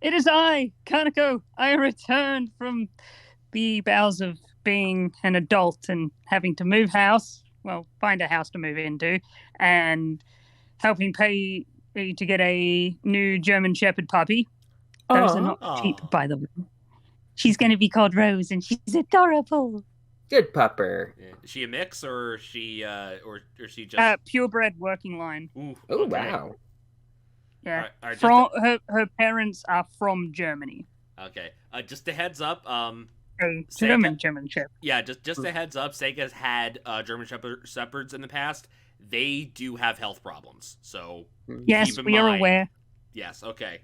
It is I, Kaneko. I returned from the bowels of being an adult and having to move house. Well, find a house to move into, and helping pay to get a new German Shepherd puppy. Those are Aw, not cheap, Oh, by the way. She's going to be called Rose, and she's adorable. good pupper. is she a mix or is she just? Purebred working line. Ooh, Oh, okay. wow. Yeah, All right, from her parents are from Germany. okay. Just a heads up. A Sega, German Shepherd. yeah, just a heads up. Sega's had German Shepherds in the past. They do have health problems, so keep Yes, in we are mind. aware. Yes, okay.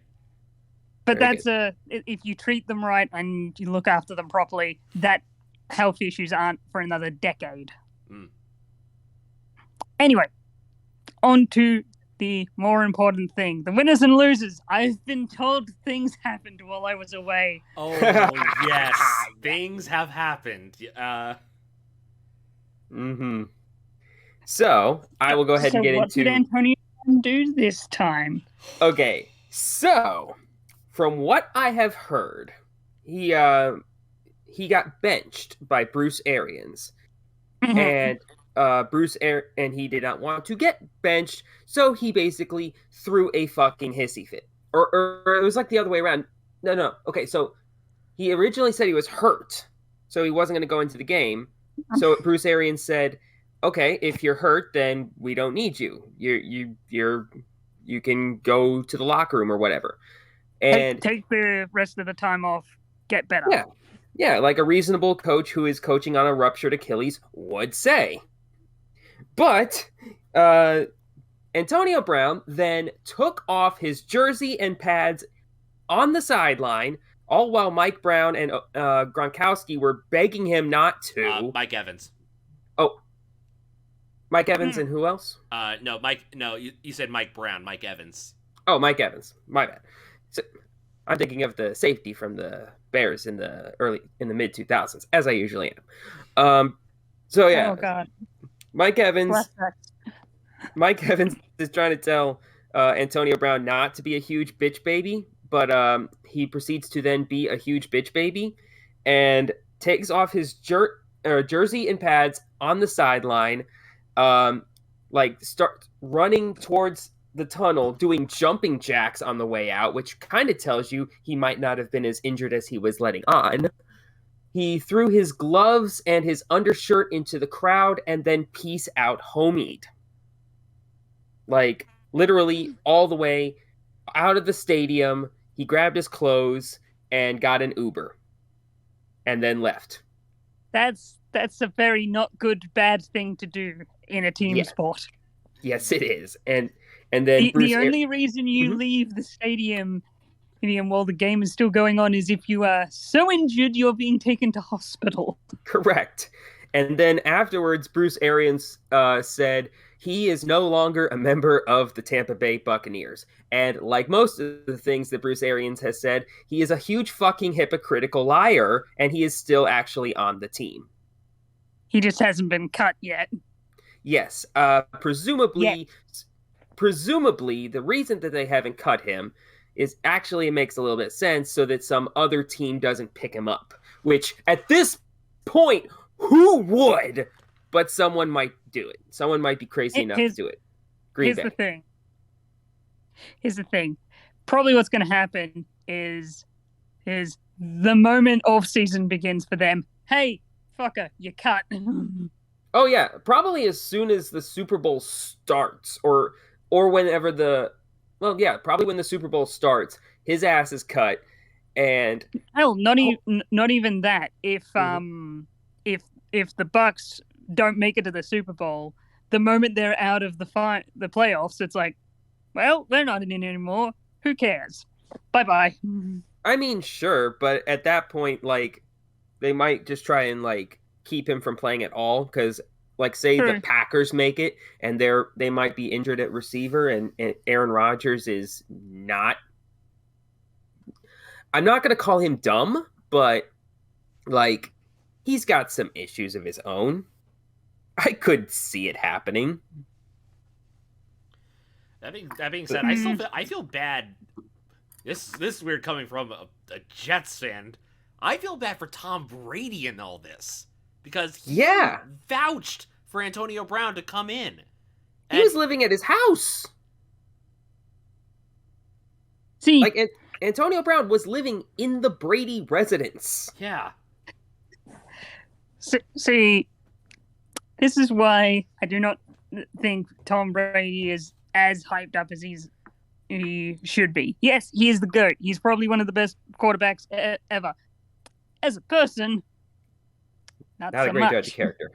But Very that's good. if you treat them right and you look after them properly, that health issues aren't for another decade. Mm. Anyway, on to the more important thing, the winners and losers. I've been told things happened while I was away. Oh yes, things have happened. Mm-hmm. So, I will go ahead and So get what did into... Antonio do this time? Okay, so, from what I have heard, he got benched by Bruce Arians. And and he did not want to get benched, so he basically threw a fucking hissy fit. Or it was like the other way around. No. Okay, so he originally said he was hurt, so he wasn't going to go into the game. So Bruce Arians said, "Okay, if you're hurt, then we don't need you. You can go to the locker room or whatever." And take the rest of the time off. Get better. yeah, yeah, like a reasonable coach who is coaching on a ruptured Achilles would say. But Antonio Brown then took off his jersey and pads on the sideline, all while Mike Brown and Gronkowski were begging him not to. Mike Evans. Oh, Mike Evans and who else? No, Mike. No, you said Mike Brown. Mike Evans. Oh, Mike Evans. My bad. So, I'm thinking of the safety from the Bears in the mid 2000s, as I usually am. So yeah, Oh God. Mike Evans. Flashbacks. Mike Evans is trying to tell Antonio Brown not to be a huge bitch baby, but he proceeds to then be a huge bitch baby and takes off his jersey and pads on the sideline, like start running towards the tunnel, doing jumping jacks on the way out, which kind of tells you he might not have been as injured as he was letting on. He threw his gloves and his undershirt into the crowd and then peace out homied. Like literally all the way out of the stadium. He grabbed his clothes and got an Uber and then left. That's a very not good bad thing to do in a team Yeah. sport. Yes, it is. And then The only reason you leave the stadium while the game is still going on is if you are so injured you're being taken to hospital. Correct. And then afterwards, Bruce Arians said he is no longer a member of the Tampa Bay Buccaneers. And like most of the things that Bruce Arians has said, he is a huge fucking hypocritical liar, and he is still actually on the team. He just hasn't been cut yet. Yes. Presumably, the reason that they haven't cut him is actually it makes a little bit of sense so that some other team doesn't pick him up. Which at this point, who would? But someone might do it. Someone might be crazy enough to do it. Here's the thing. Probably what's going to happen is the moment off season begins for them. Hey, fucker, you cut. Oh yeah, probably as soon as the Super Bowl starts, or whenever probably when the Super Bowl starts, his ass is cut, and hell, not even that. If the Bucks don't make it to the Super Bowl, the moment they're out of the playoffs, it's like, well, they're not in it anymore. Who cares? Bye-bye. I mean, sure, but at that point, like, they might just try and like keep him from playing at all because, like, say the Packers make it and they might be injured at receiver, and Aaron Rodgers is not. I'm not gonna call him dumb, but like, he's got some issues of his own. I could see it happening. That being said, I feel bad This is weird coming from a Jets fan. I feel bad for Tom Brady in all this because he vouched for Antonio Brown to come in. He was living at his house. See, like Antonio Brown was living in the Brady residence. Yeah. See, this is why I do not think Tom Brady is as hyped up as he should be. Yes, he is the GOAT. He's probably one of the best quarterbacks ever. As a person, not so a great much. judge of character.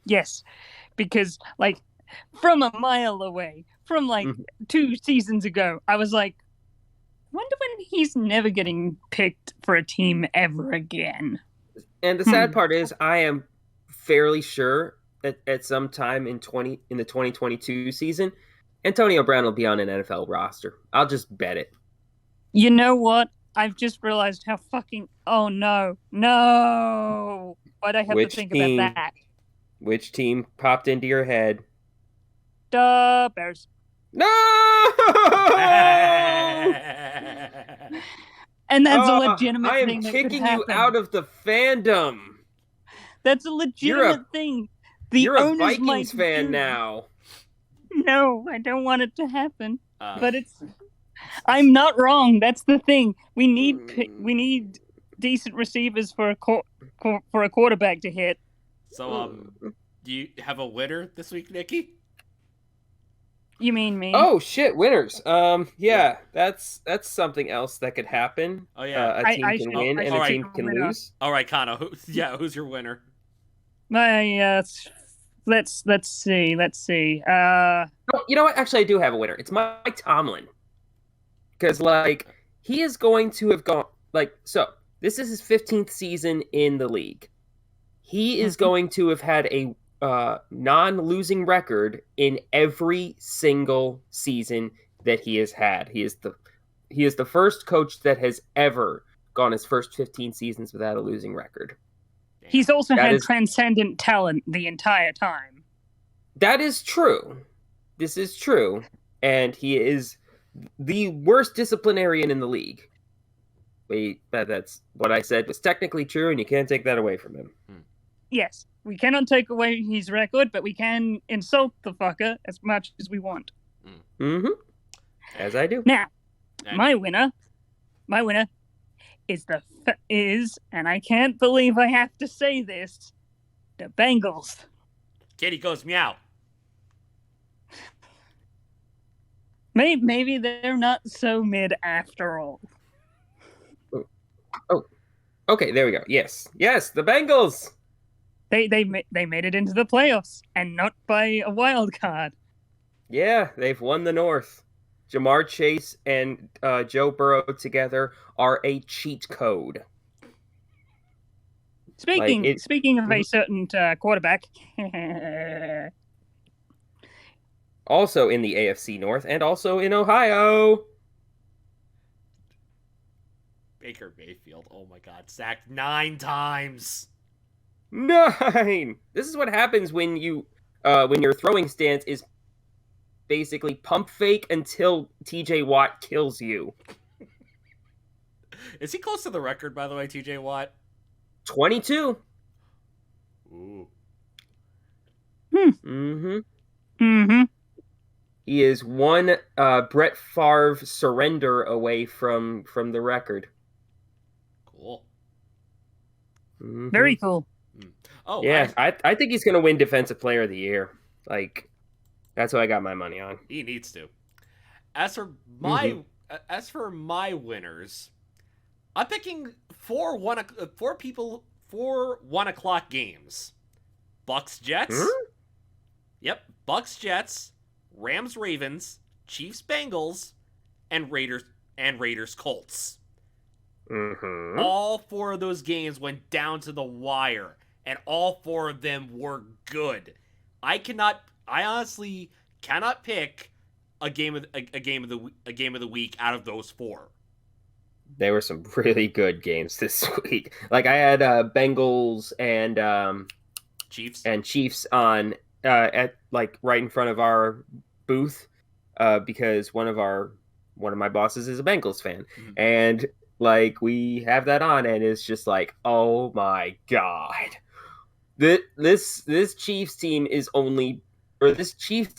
Yes, because like from a mile away, from like 2 seasons ago, I was like, I wonder when he's never getting picked for a team ever again. And the sad part is, I am fairly sure that at some time in the 2022 season, Antonio Brown will be on an NFL roster. I'll just bet it. You know what? I've just realized how fucking... Oh, no. Why'd I have to think about that? Which team popped into your head? The Bears. No! And that's a legitimate thing. I am kicking you out of the fandom. That's a legitimate thing. You're a Vikings fan now. No, I don't want it to happen. But I'm not wrong. That's the thing. We need decent receivers for a quarterback to hit. So, do you have a winner this week, Nikki? You mean me? Oh shit, winners. Yeah, that's something else that could happen. Oh yeah, a team can win and a team can lose. All right, Kana. Who's your winner? My let's see. You know what? Actually, I do have a winner. It's Mike Tomlin. Because he is going to have gone this is his 15th season in the league. He is going to have had a non-losing record in every single season that he has had. He is the first coach that has ever gone his first 15 seasons without a losing record. He's also had transcendent talent the entire time. That is true. This is true. And he is the worst disciplinarian in the league. Wait, that's what I said was technically true, and you can't take that away from him. Yes, we cannot take away his record, but we can insult the fucker as much as we want. Mm-hmm. As I do. Now, my winner is, and I can't believe I have to say this, the Bengals. Kitty goes meow. Maybe they're not so mid after all. Oh, okay, there we go. Yes, the Bengals. They made it into the playoffs, and not by a wild card. Yeah, they've won the North. Jamar Chase and Joe Burrow together are a cheat code. Speaking of a certain quarterback, also in the AFC North and also in Ohio, Baker Mayfield. Oh my God, sacked 9 times. 9. This is what happens when your throwing stance is basically pump fake until TJ Watt kills you. Is he close to the record, by the way, TJ Watt? 22. Ooh. Mm-hmm. He is one Brett Favre surrender away from the record. Cool. Mm-hmm. Very cool. Oh yeah, I think he's gonna win Defensive Player of the Year. That's what I got my money on. He needs to. As for my winners, I'm picking 4 1 o'clock games. Bucks Jets. Yep, Bucks Jets, Rams Ravens, Chiefs Bengals, and Raiders Colts. Mm-hmm. All 4 of those games went down to the wire, and all 4 of them were good. I honestly cannot pick a game of the week out of those 4. There were some really good games this week. I had Bengals and Chiefs on at right in front of our booth because one of our one of my bosses is a Bengals fan, Mhm. and like we have that on, and it's just like, oh my god, this Chiefs team is only, or this Chiefs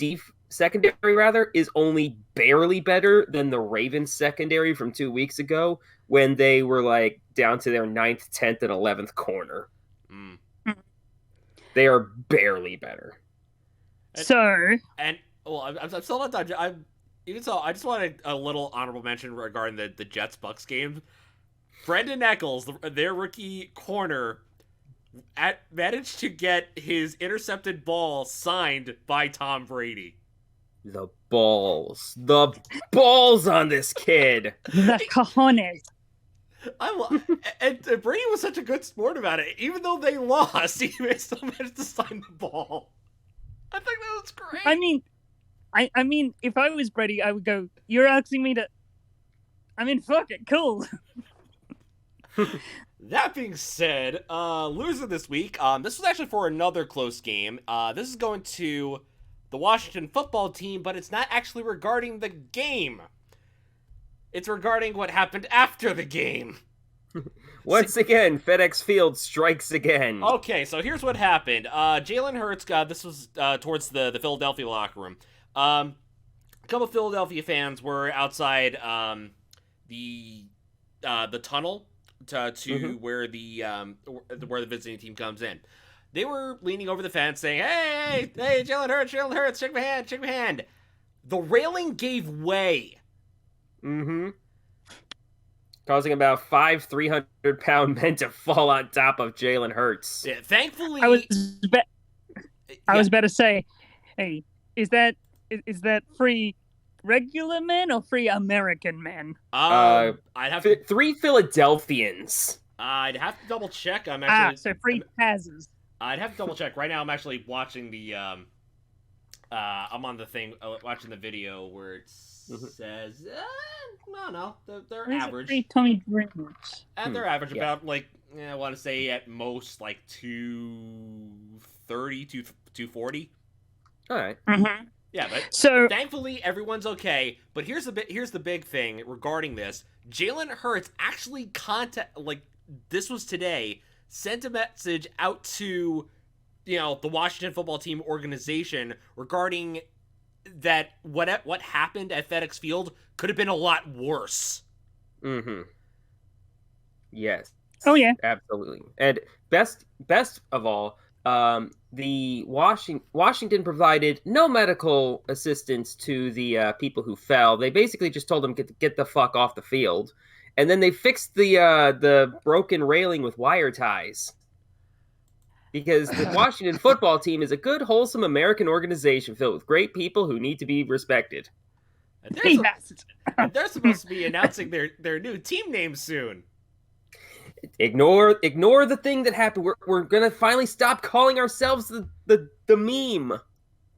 secondary rather, is only barely better than the Ravens secondary from 2 weeks ago when they were like down to their 9th, 10th, and 11th corner. Mm. They are barely better. So, And well, I'm still not done. Even so, I just wanted a little honorable mention regarding the Jets Bucks game. Brendan Eccles, their rookie corner, managed to get his intercepted ball signed by Tom Brady. The balls on this kid. the cojones. And Brady was such a good sport about it. Even though they lost, he still managed to sign the ball. I think that was great. I mean, if I was Brady, I would go, "You're asking me to." I mean, fuck it, cool. That being said, loser this week. This was actually for another close game. This is going to the Washington football team, but it's not actually regarding the game. It's regarding what happened after the game. Once again, FedEx Field strikes again. Okay, so here's what happened. Jalen Hurts, this was towards the Philadelphia locker room. A couple of Philadelphia fans were outside the tunnel to where the visiting team comes in. They were leaning over the fence saying, hey, Jalen Hurts, shake my hand. The railing gave way. Mm-hmm. Causing about 5 300-pound men to fall on top of Jalen Hurts. Yeah, thankfully, I was about to say, hey, is that free regular men or free American men? I'd have 3 Philadelphians. I'd have to double check. I'm actually so free passes. I'd have to double check. Right now, I'm actually watching the I'm on the thing watching the video where it says no, they're average. Free Tommy Dreamers. And they're average about like I want to say at most like 230 to 240. All right. Mm-hmm. Yeah, but so thankfully everyone's okay. But here's the big thing regarding this. Jalen Hurts actually this was today, sent a message out to the Washington football team organization regarding that what happened at FedEx Field could have been a lot worse. Mm-hmm. Yes. Oh yeah. Absolutely. And best of all, the Washington provided no medical assistance to the people who fell. They basically just told them get the fuck off the field, and then they fixed the broken railing with wire ties. Because the Washington football team is a good, wholesome American organization filled with great people who need to be respected. And they're supposed to be announcing their new team name soon. Ignore the thing that happened. We're gonna finally stop calling ourselves the meme.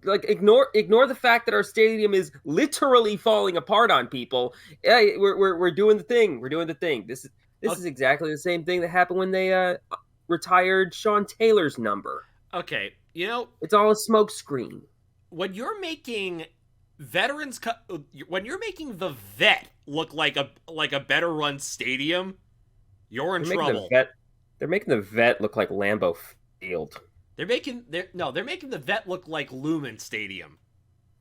Like ignore the fact that our stadium is literally falling apart on people. Hey, we're doing the thing. We're doing the thing. This is exactly the same thing that happened when they retired Sean Taylor's number. Okay, it's all a smoke screen. When you're making when you're making the Vet look like a better run stadium, you're in trouble. They're making the Vet look like Lambeau Field. They're making the Vet look like Lumen Stadium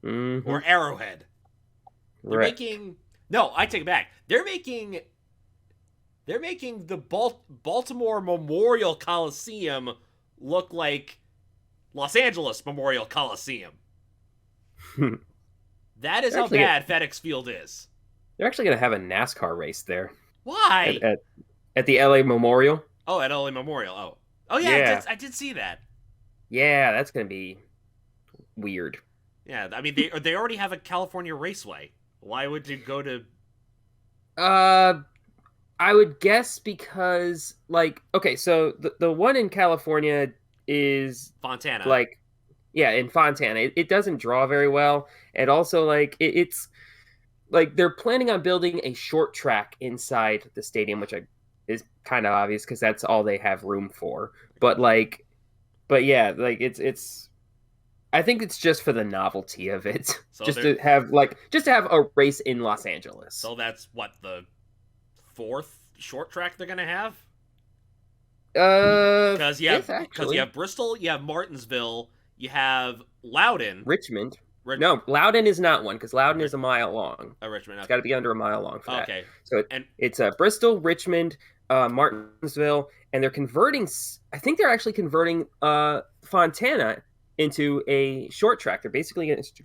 or Arrowhead. They're making I take it back. They're making the Baltimore Memorial Coliseum look like Los Angeles Memorial Coliseum. That is how bad FedEx Field is. They're actually going to have a NASCAR race there. Why? At the LA Memorial. Oh, at LA Memorial. Oh yeah. I did see that. Yeah, that's going to be weird. Yeah, I mean they already have a California raceway. Why would you go to? I would guess because so the one in California is Fontana. In Fontana. It doesn't draw very well, and also it's they're planning on building a short track inside the stadium, which is kind of obvious because that's all they have room for. But yeah, it's I think it's just for the novelty of it, So just they're- to have a race in Los Angeles. So that's what, the 4th short track they're gonna have? Because you Fifth, have actually. Bristol, you have Martinsville, you have Loudon. Richmond. No, Loudon is not one because Loudon is a mile long. Richmond. It's Okay. got to be under a mile long for that. Okay. So it's Bristol, Richmond, Martinsville, and they're converting. I think they're actually converting Fontana into a short track. They're basically just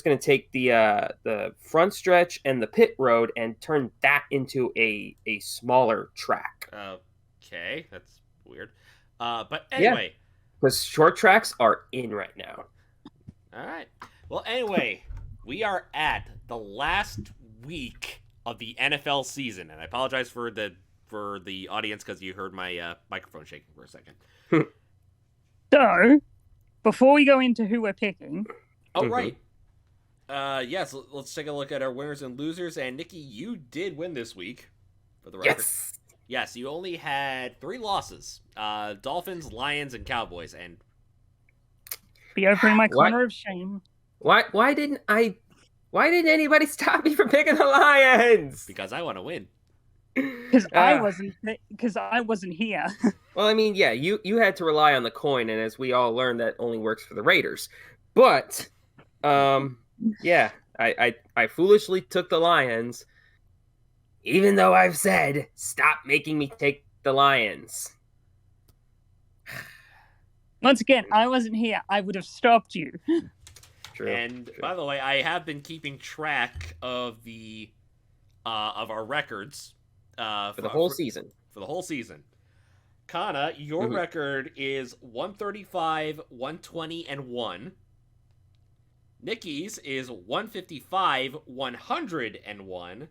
gonna take the front stretch and the pit road and turn that into a smaller track. Okay, that's weird. But anyway, because short tracks are in right now. All right. Well, anyway, we are at the last week of the NFL season, and I apologize for the audience because you heard my microphone shaking for a second. So, before we go into who we're picking, right. Yes, let's take a look at our winners and losers. And Nikki, you did win this week, for the record. Yes, you only had 3 losses: Dolphins, Lions, and Cowboys. And be opening my corner of shame. Why didn't anybody stop me from picking the Lions? Because I want to win. Because I wasn't here. Well, I mean, yeah, you had to rely on the coin, and as we all learned, that only works for the Raiders. But, yeah, I foolishly took the Lions, even though I've said, stop making me take the Lions. Once again, I wasn't here. I would have stopped you. True. And by the way, I have been keeping track of the of our records for the whole season. For the whole season. Kana, your record is 135, 120, and 1. Nikki's is 155, 101.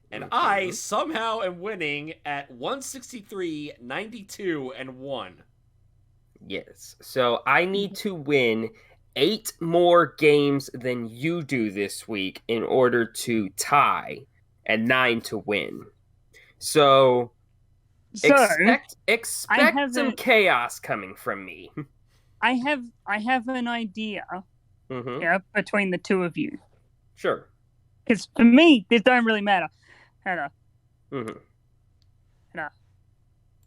And I somehow am winning at 163, 92, and 1. Yes. So I need to win 8 more games than you do this week in order to tie and 9 to win. So expect some chaos coming from me. I have an idea. Yeah, between the two of you. Sure. Because for me, this don't really matter.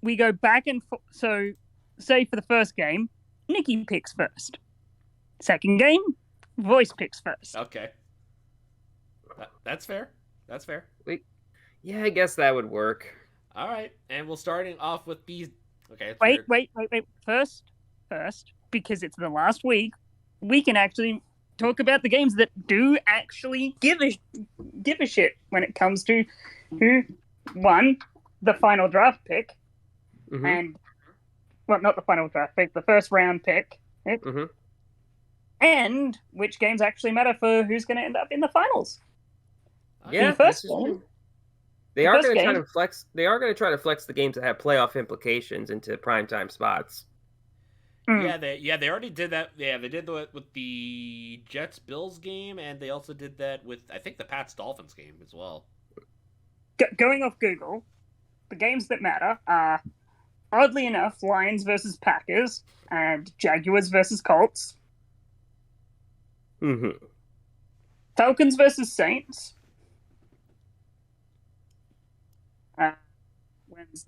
We go back and forth. So, say for the first game, Nikki picks first. Second game, Voice picks first. Okay. That's fair. That's fair. Yeah, I guess that would work. All right, and we're starting off with these. Okay. Wait. First, because it's the last week, we can actually talk about the games that do actually give a shit when it comes to who won the final draft pick, and not the final draft pick, the first round pick, and which games actually matter for who's going to end up in the finals. Yeah, the first game. They are going to try to flex. They are going to try to flex the games that have playoff implications into primetime spots. Yeah, they already did that. Yeah, they did that with the Jets-Bills game, and they also did that with, I think, the Pats-Dolphins game as well. Going off Google, the games that matter are, oddly enough, Lions versus Packers and Jaguars versus Colts. Falcons versus Saints. When's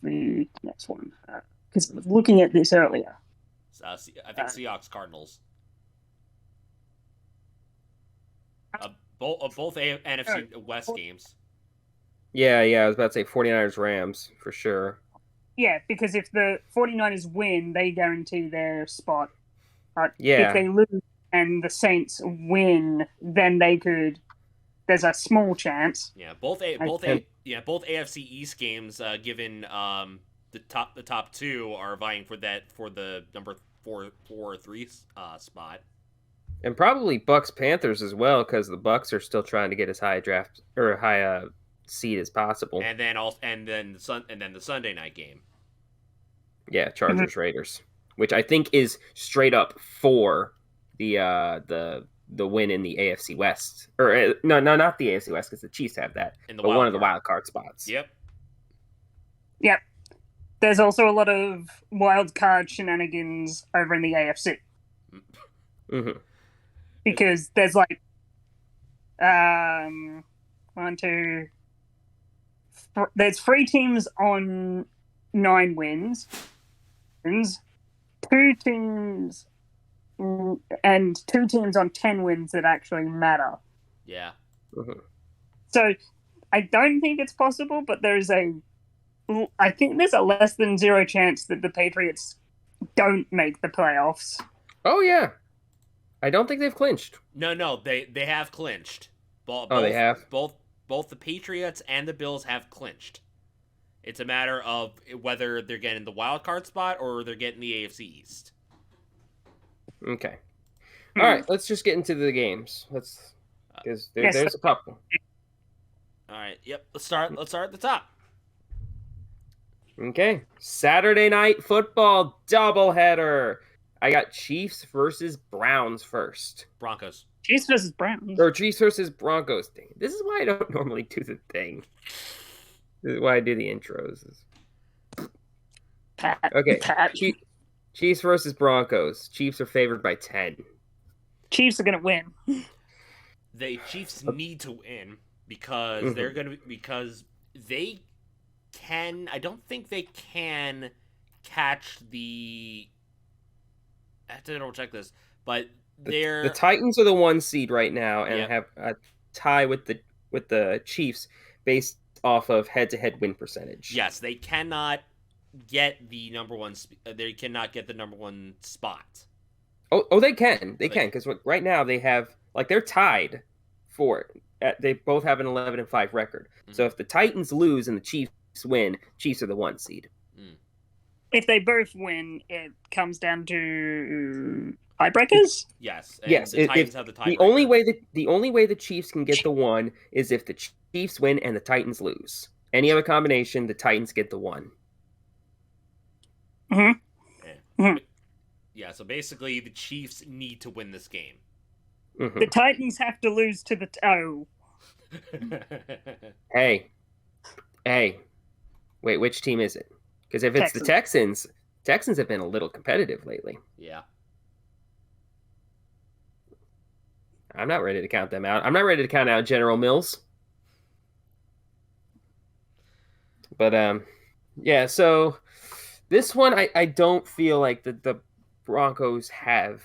the next one? Because I was looking at this earlier. I think Seahawks Cardinals. Both NFC West games. Yeah, I was about to say 49ers Rams for sure. Yeah, because if the 49ers win, they guarantee their spot. If they lose and the Saints win, then there's a small chance. Yeah, both AFC East games, given the top 2 are vying for the number 4 or 3 spot. And probably Bucks Panthers as well, because the Bucks are still trying to get as high a draft or high seed as possible. And then the Sunday night game. Yeah, Chargers Raiders, which I think is straight up for the win in the AFC West, or no, not the AFC West because the Chiefs have that, but one of the wild card spots. Yep. There's also a lot of wild card shenanigans over in the AFC. Mm-hmm. Because there's like one, two, there's 3 teams on 9 wins, two teams and 2 teams on 10 wins that actually matter. Yeah. Mm-hmm. So I don't think it's possible, but I think there's a less than 0 chance that the Patriots don't make the playoffs. Oh yeah, I don't think they've clinched. No, they have clinched. They have. Both the Patriots and the Bills have clinched. It's a matter of whether they're getting the wild card spot or they're getting the AFC East. Okay. All right, let's just get into the games. Because there's a couple. All right. Yep. Let's start at the top. Okay. Saturday night football doubleheader. I got Chiefs versus Browns first. Broncos. Chiefs versus Browns. Or Chiefs versus Broncos. Dang, this is why I don't normally do the thing. This is why I do the intros. Okay. Chiefs versus Broncos. Chiefs are favored by 10. Chiefs are going to win. The Chiefs need to win because they're going to because they can. I don't think they can catch the. I have to double check this, but the Titans are the 1 seed right now and have a tie with the Chiefs based off of head-to-head win percentage. Yes, they cannot get the number 1. They cannot get the number 1 spot. Oh, they can. They can because right now they have they're tied for it. They both have an 11-5 record. Mm-hmm. So if the Titans lose and the Chiefs win, Chiefs are the 1 seed. If they both win, it comes down to tiebreakers. Yes. The Titans have the tiebreaker. The only way the Chiefs can get the 1 is if the Chiefs win and the Titans lose. Any other combination, the Titans get the 1. Mm-hmm. Mm-hmm. Yeah. So basically, the Chiefs need to win this game. Mm-hmm. The Titans have to lose to the Hey. Wait, which team is it? Because if it's the Texans have been a little competitive lately. Yeah. I'm not ready to count them out. I'm not ready to count out General Mills. But, yeah, so this one, I don't feel like the Broncos have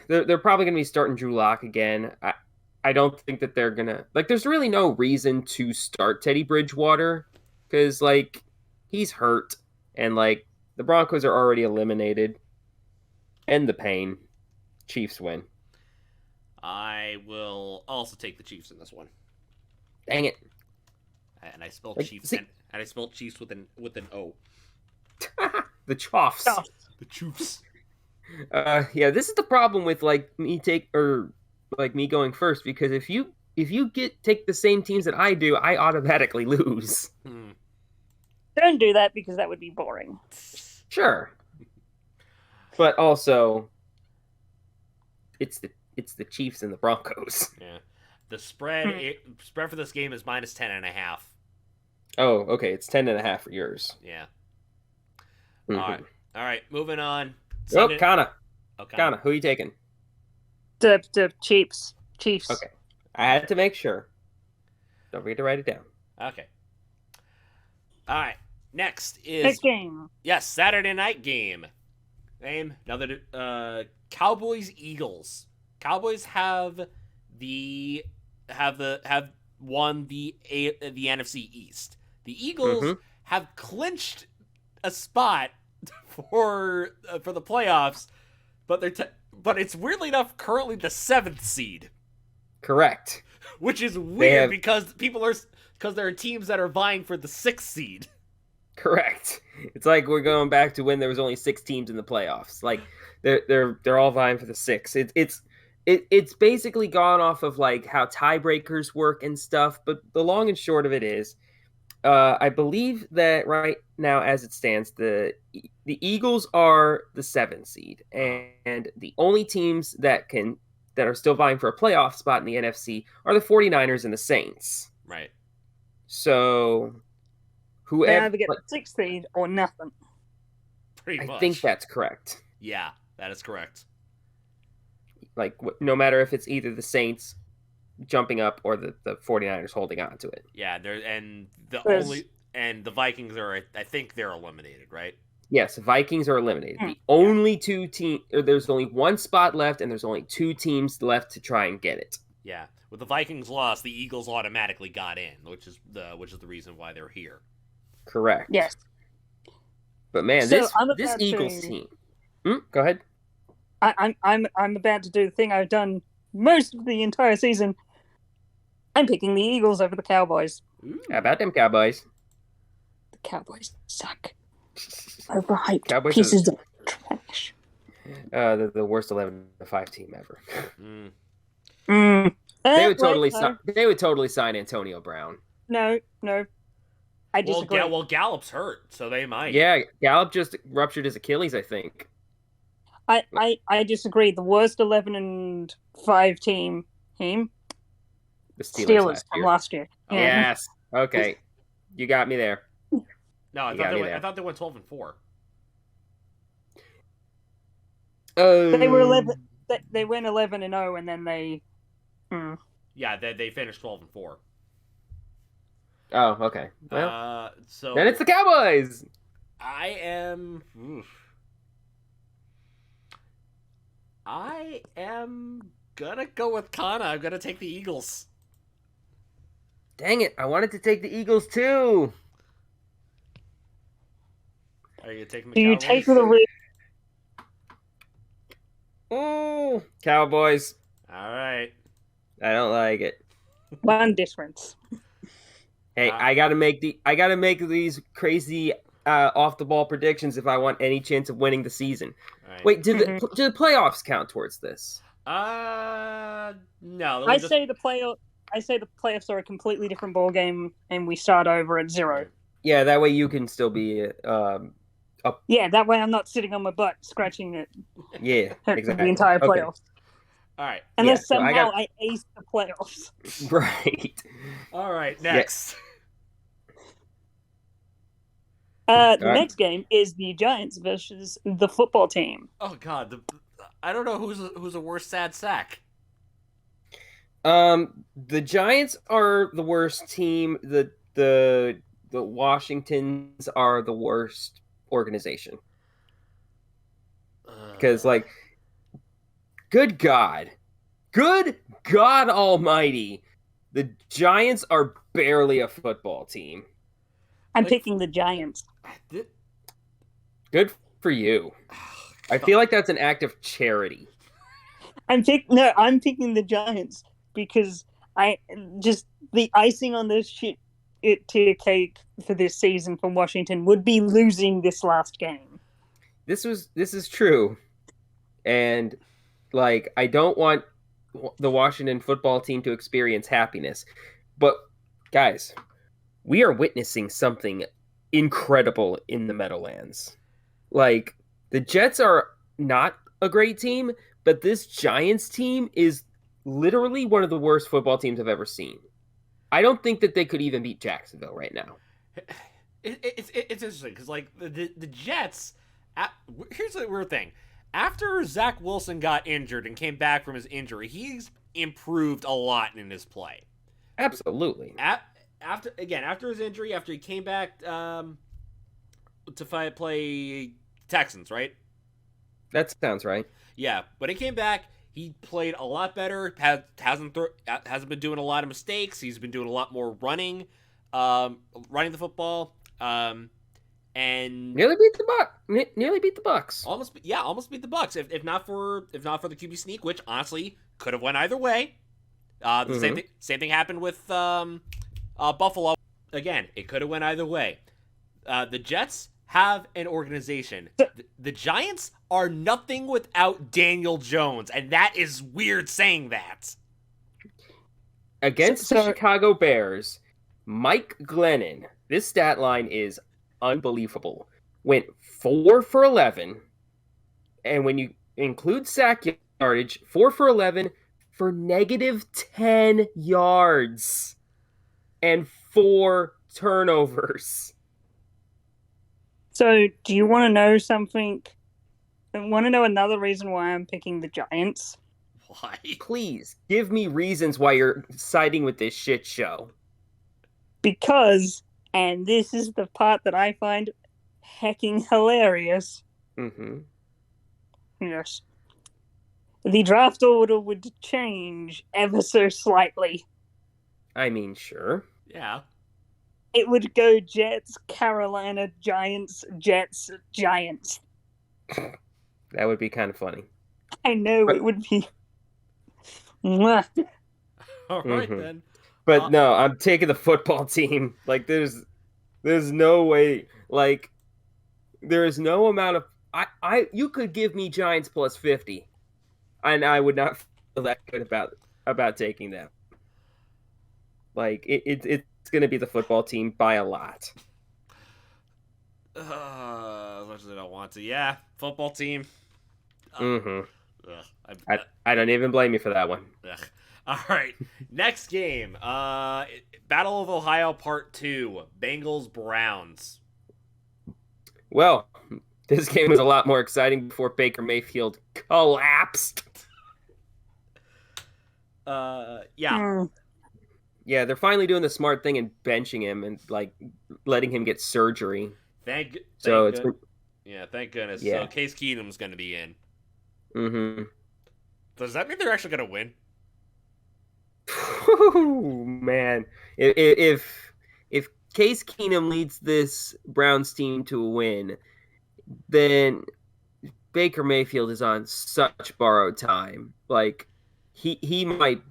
they're probably going to be starting Drew Lock again. I don't think that they're going to, there's really no reason to start Teddy Bridgewater because, he's hurt and, the Broncos are already eliminated. End the pain. Chiefs win. I will also take the Chiefs in this one. Dang it. And I spelled Chiefs and I spelled Chiefs with an O. The Choffs. The Chiefs. Yeah, this is the problem with me going first because if you take the same teams that I do, I automatically lose. Don't do that because that would be boring. Sure. But also it's the Chiefs and the Broncos. Yeah. The spread for this game is -10.5. Oh, okay. It's 10.5 for yours. Yeah. Mm-hmm. All right. Moving on. Kana. Who are you taking? The Chiefs. Okay. I had to make sure. Don't forget to write it down. Okay. All right. Next game. Yes, Saturday night game. Another Cowboys Eagles. Cowboys have won the NFC East. The Eagles have clinched a spot for the playoffs, but it's weirdly enough currently the 7th seed. Correct. Which is weird because there are teams that are vying for the 6th seed. Correct. It's like we're going back to when there was only 6 teams in the playoffs. They're all vying for the 6. It's basically gone off of how tiebreakers work and stuff. But the long and short of it is, I believe that right now, as it stands, the Eagles are the 7th seed, and the only teams that are still vying for a playoff spot in the NFC are the 49ers and the Saints. Right. So whoever they either get the 6th seed or nothing. Pretty much. I think that's correct. Yeah, that is correct. Like, no matter if it's either the Saints jumping up or the 49ers holding on to it. Yeah, There's- the Vikings are, I think they're eliminated, right? Yes, Vikings are eliminated. Hmm. The only two teams, there's only one spot left, and there's only two teams left to try and get it. Yeah, with the Vikings loss, the Eagles automatically got in, which is the reason why they're here. Correct. yes. But man, So this I'm about Eagles to- team. Go ahead. I'm about to do the thing I've done most of the entire season. I'm picking the Eagles over the Cowboys. Ooh. How about them Cowboys? The Cowboys suck. Overhyped Cowboys pieces of trash. They're the worst 11-5 team ever. Mm. They would totally sign. They would totally sign Antonio Brown. No. I Well, disagree. Gallup's hurt, so they might. Yeah, Gallup just ruptured his Achilles, I think. I disagree. The worst 11-5 team. The Steelers from last year. Oh, yes. Okay. You got me there. No, I thought they went 12-4. They were 11. They went 11-0, and then they. Yeah, they finished 12-4. Oh, okay. Well, so then it's the Cowboys. I am gonna go with Kana. I'm gonna take the Eagles. Dang it! I wanted to take the Eagles too. Are you taking the Do you Cowboys? take the risk? Oh, Cowboys. All right. I don't like it. One difference. Hey, I gotta make these crazy off the ball predictions if I want any chance of winning the season. Right. Wait, do the playoffs count towards this? No. I say the playoffs are a completely different ball game, and we start over at 0. Yeah, that way you can still be Yeah, that way I'm not sitting on my butt scratching it. Yeah, exactly. The entire Okay. playoffs. All right. Unless so somehow I ace the playoffs. Right. All right. Next. The next game is the Giants versus the football team. Oh God, I don't know who's a worse sad sack. The Giants are the worst team. The Washingtons are the worst organization. Because, like, good God Almighty, the Giants are barely a football team. I'm picking the Giants. Good for you. I feel like that's an act of charity. I'm picking the Giants because the icing on this tier cake for this season for Washington would be losing this last game. This is true, and like I don't want the Washington football team to experience happiness, but guys, we are witnessing something incredible in the Meadowlands. Like, the Jets are not a great team, but this Giants team is literally one of the worst football teams I've ever seen. I don't think that they could even beat Jacksonville right now. It's interesting because, like, the Jets. Here's the weird thing. After Zach Wilson got injured and came back from his injury, he's improved a lot in his play. Absolutely. After his injury, after he came back to play Texans, right? That sounds right. Yeah, when he came back, he played a lot better. Hasn't been doing a lot of mistakes. He's been doing a lot more running the football, and nearly beat the Bucks. Almost beat the Bucks. If not for the QB sneak, which honestly could have went either way. The same thing happened with Buffalo. Again, it could have went either way. The Jets have an organization. The Giants are nothing without Daniel Jones, and that is weird saying that. Against the Chicago Bears, Mike Glennon, this stat line is unbelievable, went 4 for 11, and when you include sack yardage, 4 for 11 for -10 yards and 4 turnovers. So, do you want to know something Want to know another reason why I'm picking the Giants? Why? Please give me reasons why you're siding with this shit show. Because, and this is the part that I find hecking hilarious. Mm-hmm. Yes. The draft order would change ever so slightly. I mean, sure. Yeah. It would go Jets, Carolina, Giants, Jets, Giants. That would be kind of funny. I know But- it would be. Mwah. All right Mhm. then. But no, I'm taking the football team. Like, there's no way. Like, there is no amount of you could give me Giants plus 50, and I would not feel that good about taking them. Like, it's going to be the football team by a lot. As much as I don't want to. Yeah, football team. Mm-hmm. Ugh, I don't even blame you for that one. ugh. All right, next game. Battle of Ohio Part 2. Bengals Browns. Well, this game was a lot more exciting before Baker Mayfield collapsed. Yeah. Yeah, they're finally doing the smart thing and benching him and like letting him get surgery. Thank It's goodness. Yeah. So Case Keenum's going to be in. mm-hmm. Does that mean they're actually going to win? Man, if Case Keenum leads this Browns team to a win, then Baker Mayfield is on such borrowed time. Like he might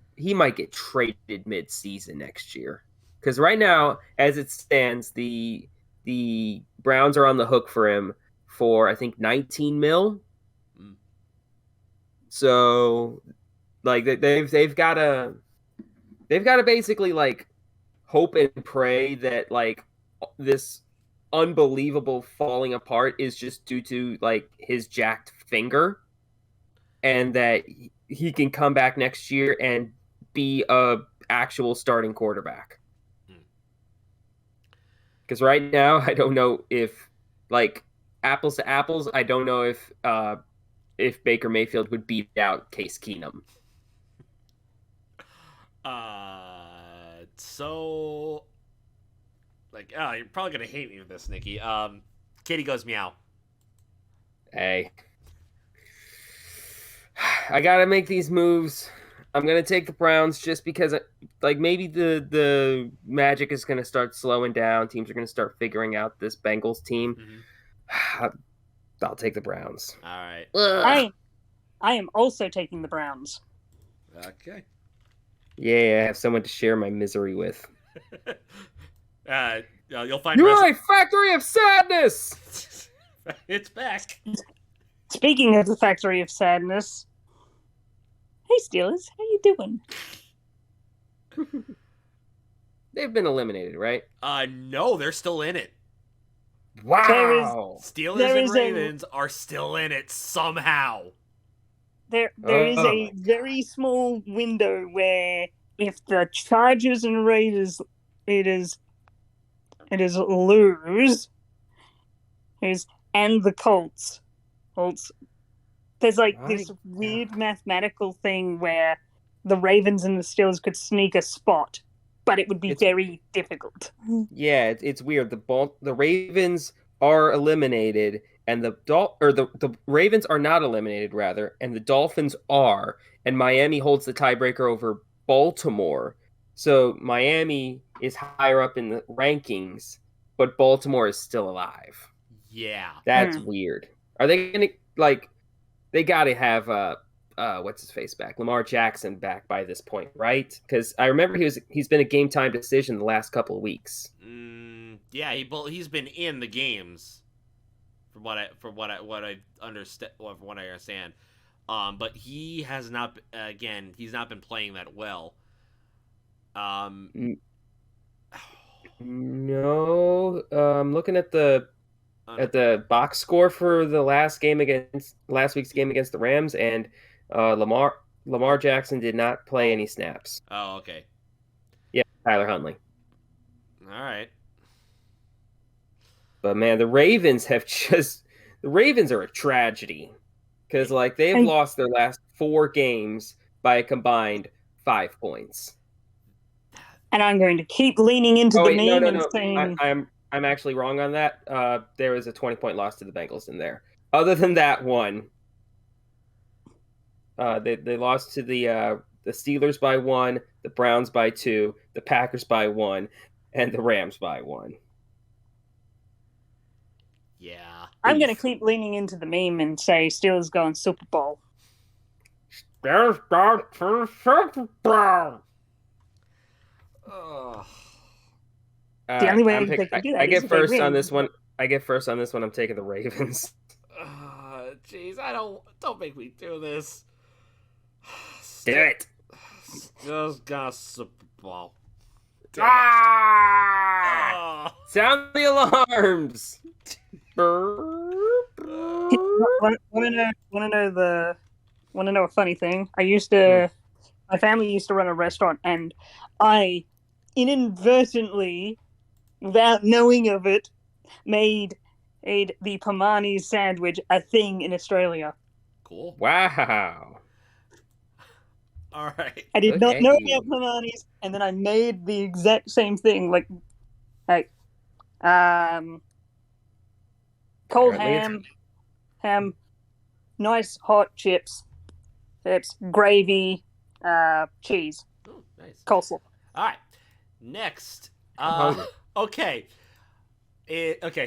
get traded mid-season next year. Because right now, as it stands, the Browns are on the hook for him for I think 19 mil. Mm. So like they've got to basically like hope and pray that like this unbelievable falling apart is just due to like his jacked finger, and that he can come back next year and be a actual starting quarterback. Because right now I don't know if like apples to apples, I don't know if Baker Mayfield would beat out Case Keenum. So like, you're probably gonna hate me with this, Nikki. Katie goes meow. Hey, I gotta make these moves. I'm gonna take the Browns just because, like, maybe the magic is gonna start slowing down. Teams are gonna start figuring out this Bengals team. Mm-hmm. I'll take the Browns. All right. I am also taking the Browns. Okay. Yeah, I have someone to share my misery with. You'll find. You're a factory of sadness. It's back. Speaking of the Factory of Sadness, hey Steelers, how you doing? They've been eliminated, right? No, they're still in it. Wow. Steelers and Ravens are still in it somehow. There is a very small window where if the Chargers and Raiders lose, and the Colts, there's like this weird mathematical thing where the Ravens and the Steelers could sneak a spot, but it would be very difficult. Yeah, it's weird. The Ravens are eliminated, and the Ravens are not eliminated, rather, and the Dolphins are, and Miami holds the tiebreaker over Baltimore. So Miami is higher up in the rankings, but Baltimore is still alive. Yeah. That's weird. Are they gonna like? They got to have what's his face back, Lamar Jackson back by this point, right? Because I remember he's been a game time decision the last couple of weeks. Yeah, he's been in the games, from what I understand. But he has not. Again, he's not been playing that well. No, I'm looking at the box score for the last week's game against the Rams, and Lamar Jackson did not play any snaps. Oh, okay. Yeah, Tyler Huntley. All right. But man, the Ravens are a tragedy. because like they've And- lost their last 4 games by a combined 5 points. And I'm going to keep leaning into Oh the wait, no, meme no, and no. saying, I'm actually wrong on that. There was a 20-point loss to the Bengals in there. Other than that one, they lost to the Steelers by 1, the Browns by 2, the Packers by 1, and the Rams by 1. Yeah. I'm going to keep leaning into the meme and say Steelers going Super Bowl. Bears back to Super Bowl. Ugh. The only way they can do that I is get if they first win. on this one. I get first on this one. I'm taking the Ravens. Jeez, don't make me do this. Do it. Just got Super Bowl. Ah! Sound the alarms. Want to know a funny thing? My family used to run a restaurant, and I inadvertently, without knowing of it, made the Pomani sandwich a thing in Australia. Cool. Wow. All right. I did Look not at know you. about Pomanis, and then I made the exact same thing, like cold Apparently ham, nice hot chips, gravy, cheese, Oh, nice. coleslaw. All right. Next. hungry. Okay.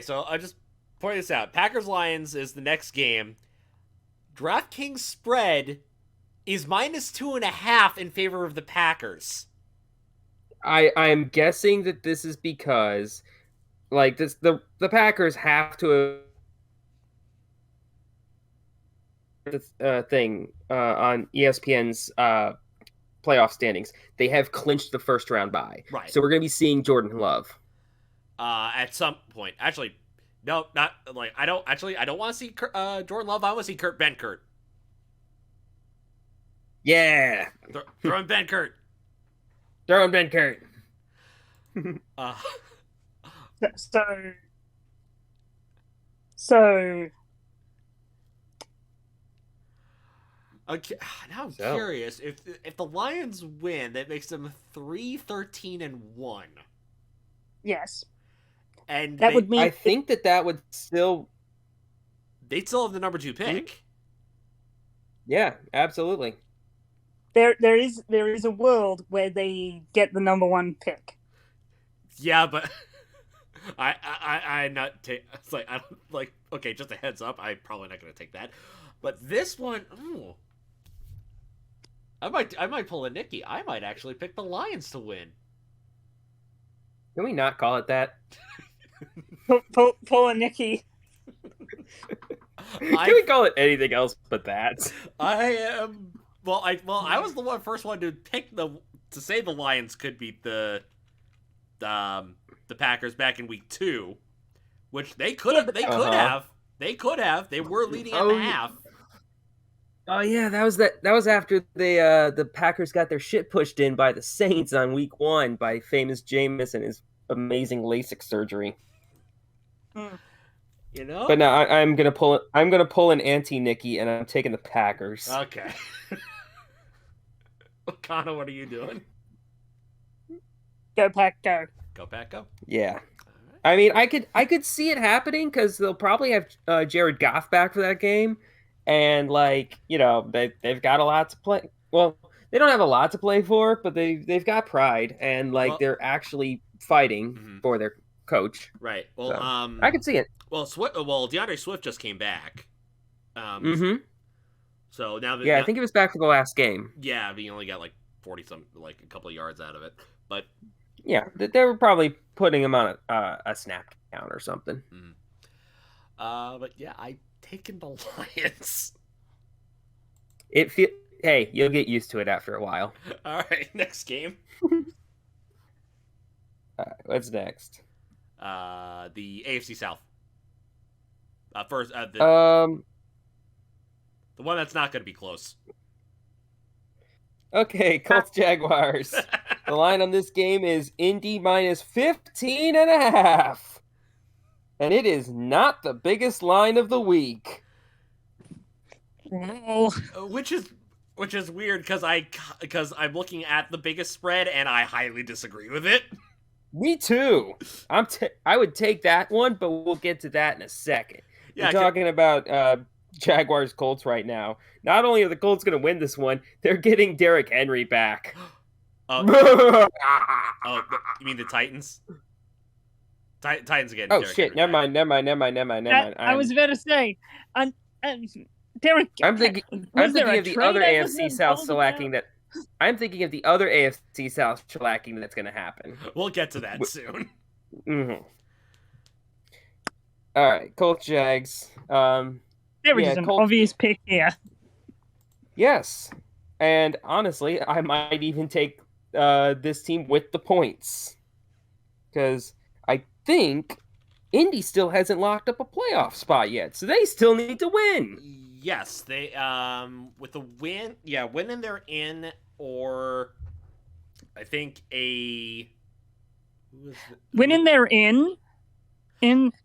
So I'll just point this out. Packers-Lions is the next game. DraftKings spread is -2.5 in favor of the Packers. I'm guessing that this is because, like, the Packers have to thing on ESPN's playoff standings. They have clinched the first round bye, Right. So we're gonna be seeing Jordan Love. At some point. Actually, no, not like I don't want to see Jordan Love. I want to see Kurt Benkert. Yeah, Throw in Benkert. Throw in Benkert. So Okay, now I'm curious if the Lions win, that makes them 3-13-1. yes, And that would mean I think that would still. they'd still have the number 2 pick. Yeah, absolutely. there is a world where they get the number 1 pick. Yeah, but I'm not take. It's like I don't like. Okay, just a heads up. I'm probably not going to take that. But this one, ooh, I might pull a Nicky. I might actually pick the Lions to win. Can we not call it that? Pull a Nicky. Can we call it anything else but that? I am. I was the first one to pick to say the Lions could beat the Packers back in week 2, which they could have. They could have. They could have. They were leading at the half. Oh yeah, that was after the Packers got their shit pushed in by the Saints on week 1 by famous Jameis and his amazing LASIK surgery. You know. But no, I'm gonna pull an anti-Nicky, and I'm taking the Packers. Okay. Connor, what are you doing? Go Pack, go. Go Pack, go. Yeah. I mean, I could see it happening because they'll probably have Jared Goff back for that game, and they've got a lot to play. Well, they don't have a lot to play for, but they've got pride, and they're actually fighting for their coach. Right. Well, so, I can see it. Well, DeAndre Swift just came back. So now that I think he was back for the last game. Yeah, he only got 40-some, a couple of yards out of it, but. Yeah, they were probably putting him on a snap count or something. But yeah, I taken the Lions. Hey, you'll get used to it after a while. All right, next game. What's next? The AFC South. First, the one that's not going to be close. Okay, Colts Jaguars. The line on this game is Indy -15.5. And it is not the biggest line of the week. Oh, which is weird because I'm looking at the biggest spread and I highly disagree with it. Me too. I would take that one, but we'll get to that in a second. Yeah, We're talking about Jaguars Colts right now. Not only are the Colts going to win this one, they're getting Derrick Henry back. Oh, you mean the Titans? Titans again. Oh Derrick shit! Henry Never mind. I was about to say, Derek. I'm thinking of the other AFC South shellacking that. I'm thinking of the other AFC South shellacking that's going to happen. We'll get to that soon. Mm-hmm. All right, Colts Jags. There is an obvious pick here. Yes, and honestly, I might even take this team with the points because I think Indy still hasn't locked up a playoff spot yet, so they still need to win. Yes, they with a win, winning they're in, or I think winning they're in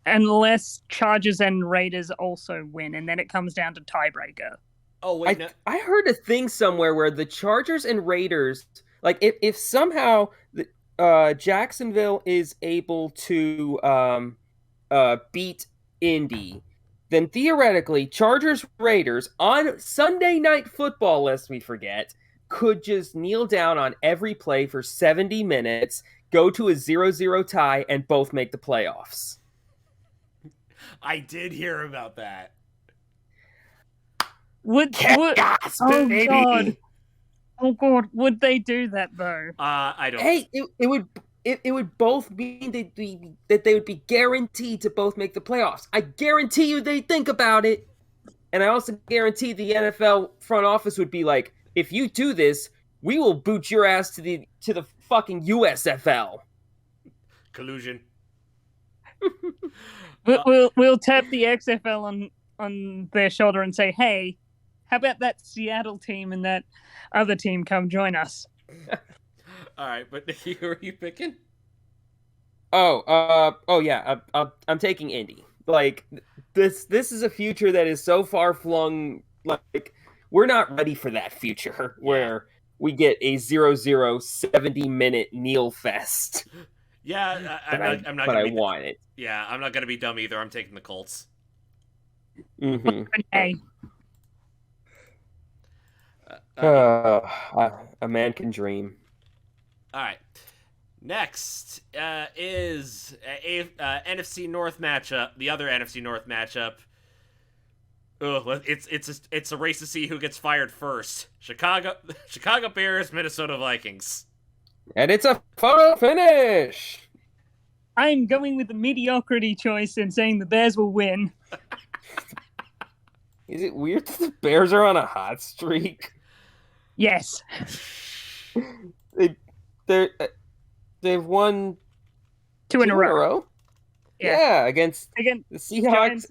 unless Chargers and Raiders also win, and then it comes down to tiebreaker. Oh wait, I heard a thing somewhere where the Chargers and Raiders, like if somehow Jacksonville is able to beat Indy, then theoretically Chargers Raiders on Sunday Night Football, lest we forget, could just kneel down on every play for 70 minutes, go to a 0-0 tie, and both make the playoffs. I did hear about that. Baby. Oh god, would they do that though? I don't. Hey, it would both mean that they would be guaranteed to both make the playoffs. I guarantee you they think about it. And I also guarantee the NFL front office would be like, if you do this, we will boot your ass to the fucking USFL. Collusion. We'll tap the XFL on their shoulder and say, hey, how about that Seattle team and that other team come join us? All right, but who are you picking? Oh yeah, I'm taking Indy. Like this is a future that is so far flung. Like we're not ready for that future where we get a 0-0 70-minute kneel fest. Yeah, I'm not. But gonna I want it. Yeah, I'm not gonna be dumb either. I'm taking the Colts. Mm-hmm. Hey. A man can dream. All right. Next is NFC North matchup. The other NFC North matchup. Oh, it's a race to see who gets fired first. Chicago Bears, Minnesota Vikings. And it's a photo finish. I'm going with the mediocrity choice and saying the Bears will win. Is it weird that the Bears are on a hot streak? Yes. They've won two in a row. Yeah, against the Seahawks. Giants.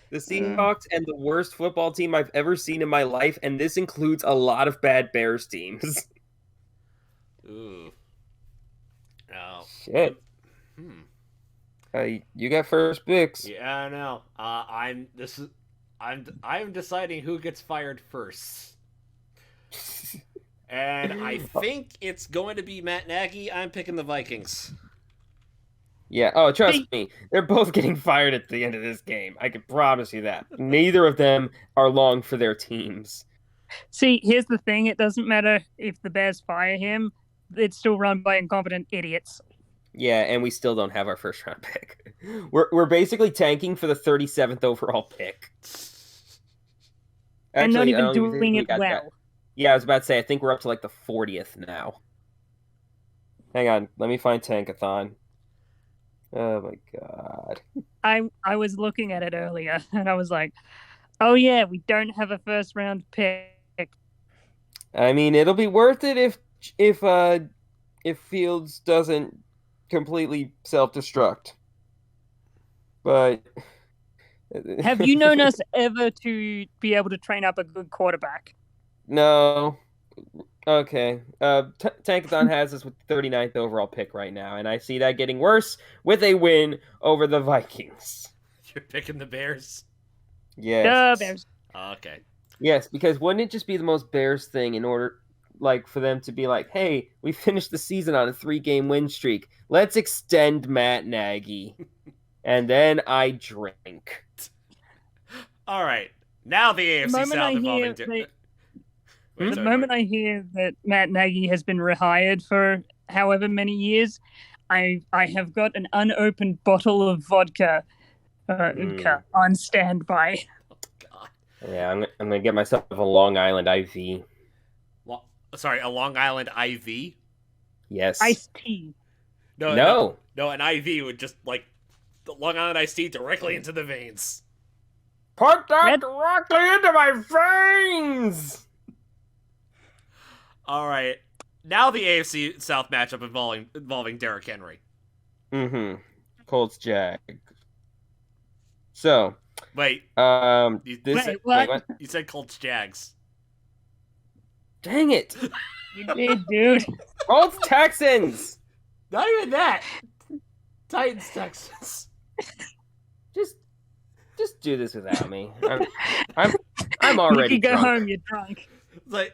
The Seahawks and the worst football team I've ever seen in my life, and this includes a lot of bad Bears teams. Ooh. Oh. Shit. You got first picks. Yeah, I know. I'm deciding who gets fired first. And I think it's going to be Matt Nagy. I'm picking the Vikings. Yeah, trust me. They're both getting fired at the end of this game. I can promise you that. Neither of them are long for their teams. See, here's the thing. It doesn't matter if the Bears fire him. It's still run by incompetent idiots. Yeah, and we still don't have our first round pick. We're basically tanking for the 37th overall pick. And not even doing it well. That. Yeah, I was about to say, I think we're up to like the 40th now. Hang on, let me find Tankathon. Oh my god. I was looking at it earlier, and I was like, oh yeah, we don't have a first round pick. I mean, it'll be worth it if Fields doesn't completely self-destruct. But have you known us ever to be able to train up a good quarterback? No. Okay. Tankathon has us with the 39th overall pick right now, and I see that getting worse with a win over the Vikings. You're picking the Bears? Yes. The Bears. Okay. Yes, because wouldn't it just be the most Bears thing in order, like, for them to be like, hey, we finished the season on a 3-game win streak. Let's extend Matt Nagy. And then I drink. All right. Now the The AFC moment South I involving. hear Wait, the sorry, moment Mark. I hear that Matt Nagy has been rehired for however many years, I have got an unopened bottle of vodka on standby. Oh, God. Yeah, I'm gonna get myself a Long Island IV. Sorry, a Long Island IV? Yes. Iced tea. No, an IV would just, like, the Long Island iced tea directly into the veins. Put that directly into my veins! All right. Now the AFC South matchup involving Derrick Henry. Mm-hmm. Colts Jag. So, Wait, what? you said Colts Jags. Dang it! You did, dude. Colts Texans! Not even that. Titans Texans. Just do this without me. I'm already You can go drunk. home, you're drunk. Like,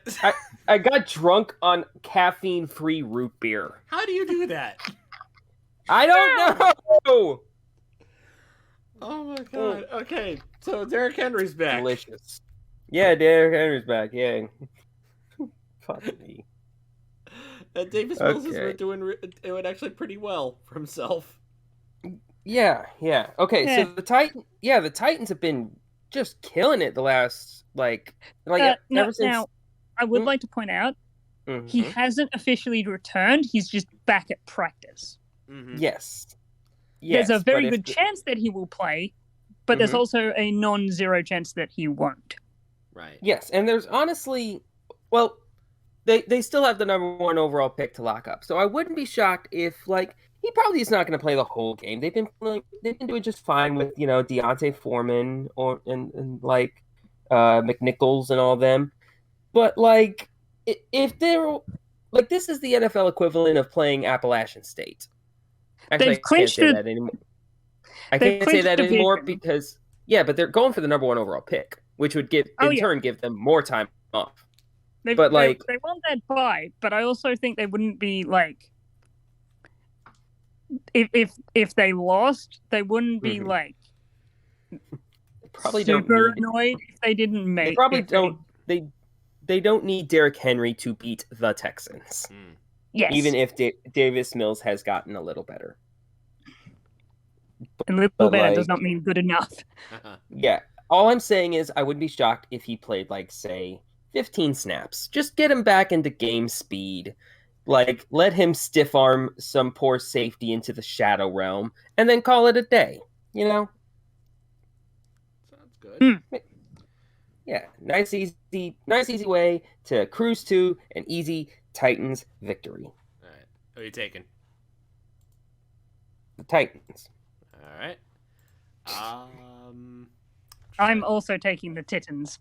I got drunk on caffeine-free root beer. how do you do that? I don't know. Oh my god. Okay, so Derrick Henry's back. Delicious. Yeah, Derrick Henry's back. Yeah. Fuck me. Davis Mills is doing actually pretty well for himself. Yeah. Okay, so the Titans have been just killing it the last ever since. Now, I would like to point out he hasn't officially returned. He's just back at practice. Mm-hmm. Yes. There's a very good chance that he will play, but there's also a non-zero chance that he won't. Right. Yes, and there's honestly, well, they still have the number 1 overall pick to lock up. So I wouldn't be shocked if he probably is not going to play the whole game. They've been doing just fine with Deontay Foreman and McNichols and all them. But if they're this is the NFL equivalent of playing Appalachian State. Actually, They've clinched I can't say that anymore. I can't say that anymore because but they're going for the number 1 overall pick, which would turn give them more time off. They want that bye, but I also think they wouldn't be if they lost, they wouldn't be probably super annoyed if they didn't make. They probably don't. They don't need Derrick Henry to beat the Texans. Yes, even if Davis Mills has gotten a little better. A little better does not mean good enough. Yeah, all I'm saying is I wouldn't be shocked if he played say 15 snaps. Just get him back into game speed. Let him stiff arm some poor safety into the shadow realm, and then call it a day. Sounds good. Yeah, nice easy way to cruise to an easy Titans victory. All right, who are you taking? The Titans. All right. I'm also taking the Titans.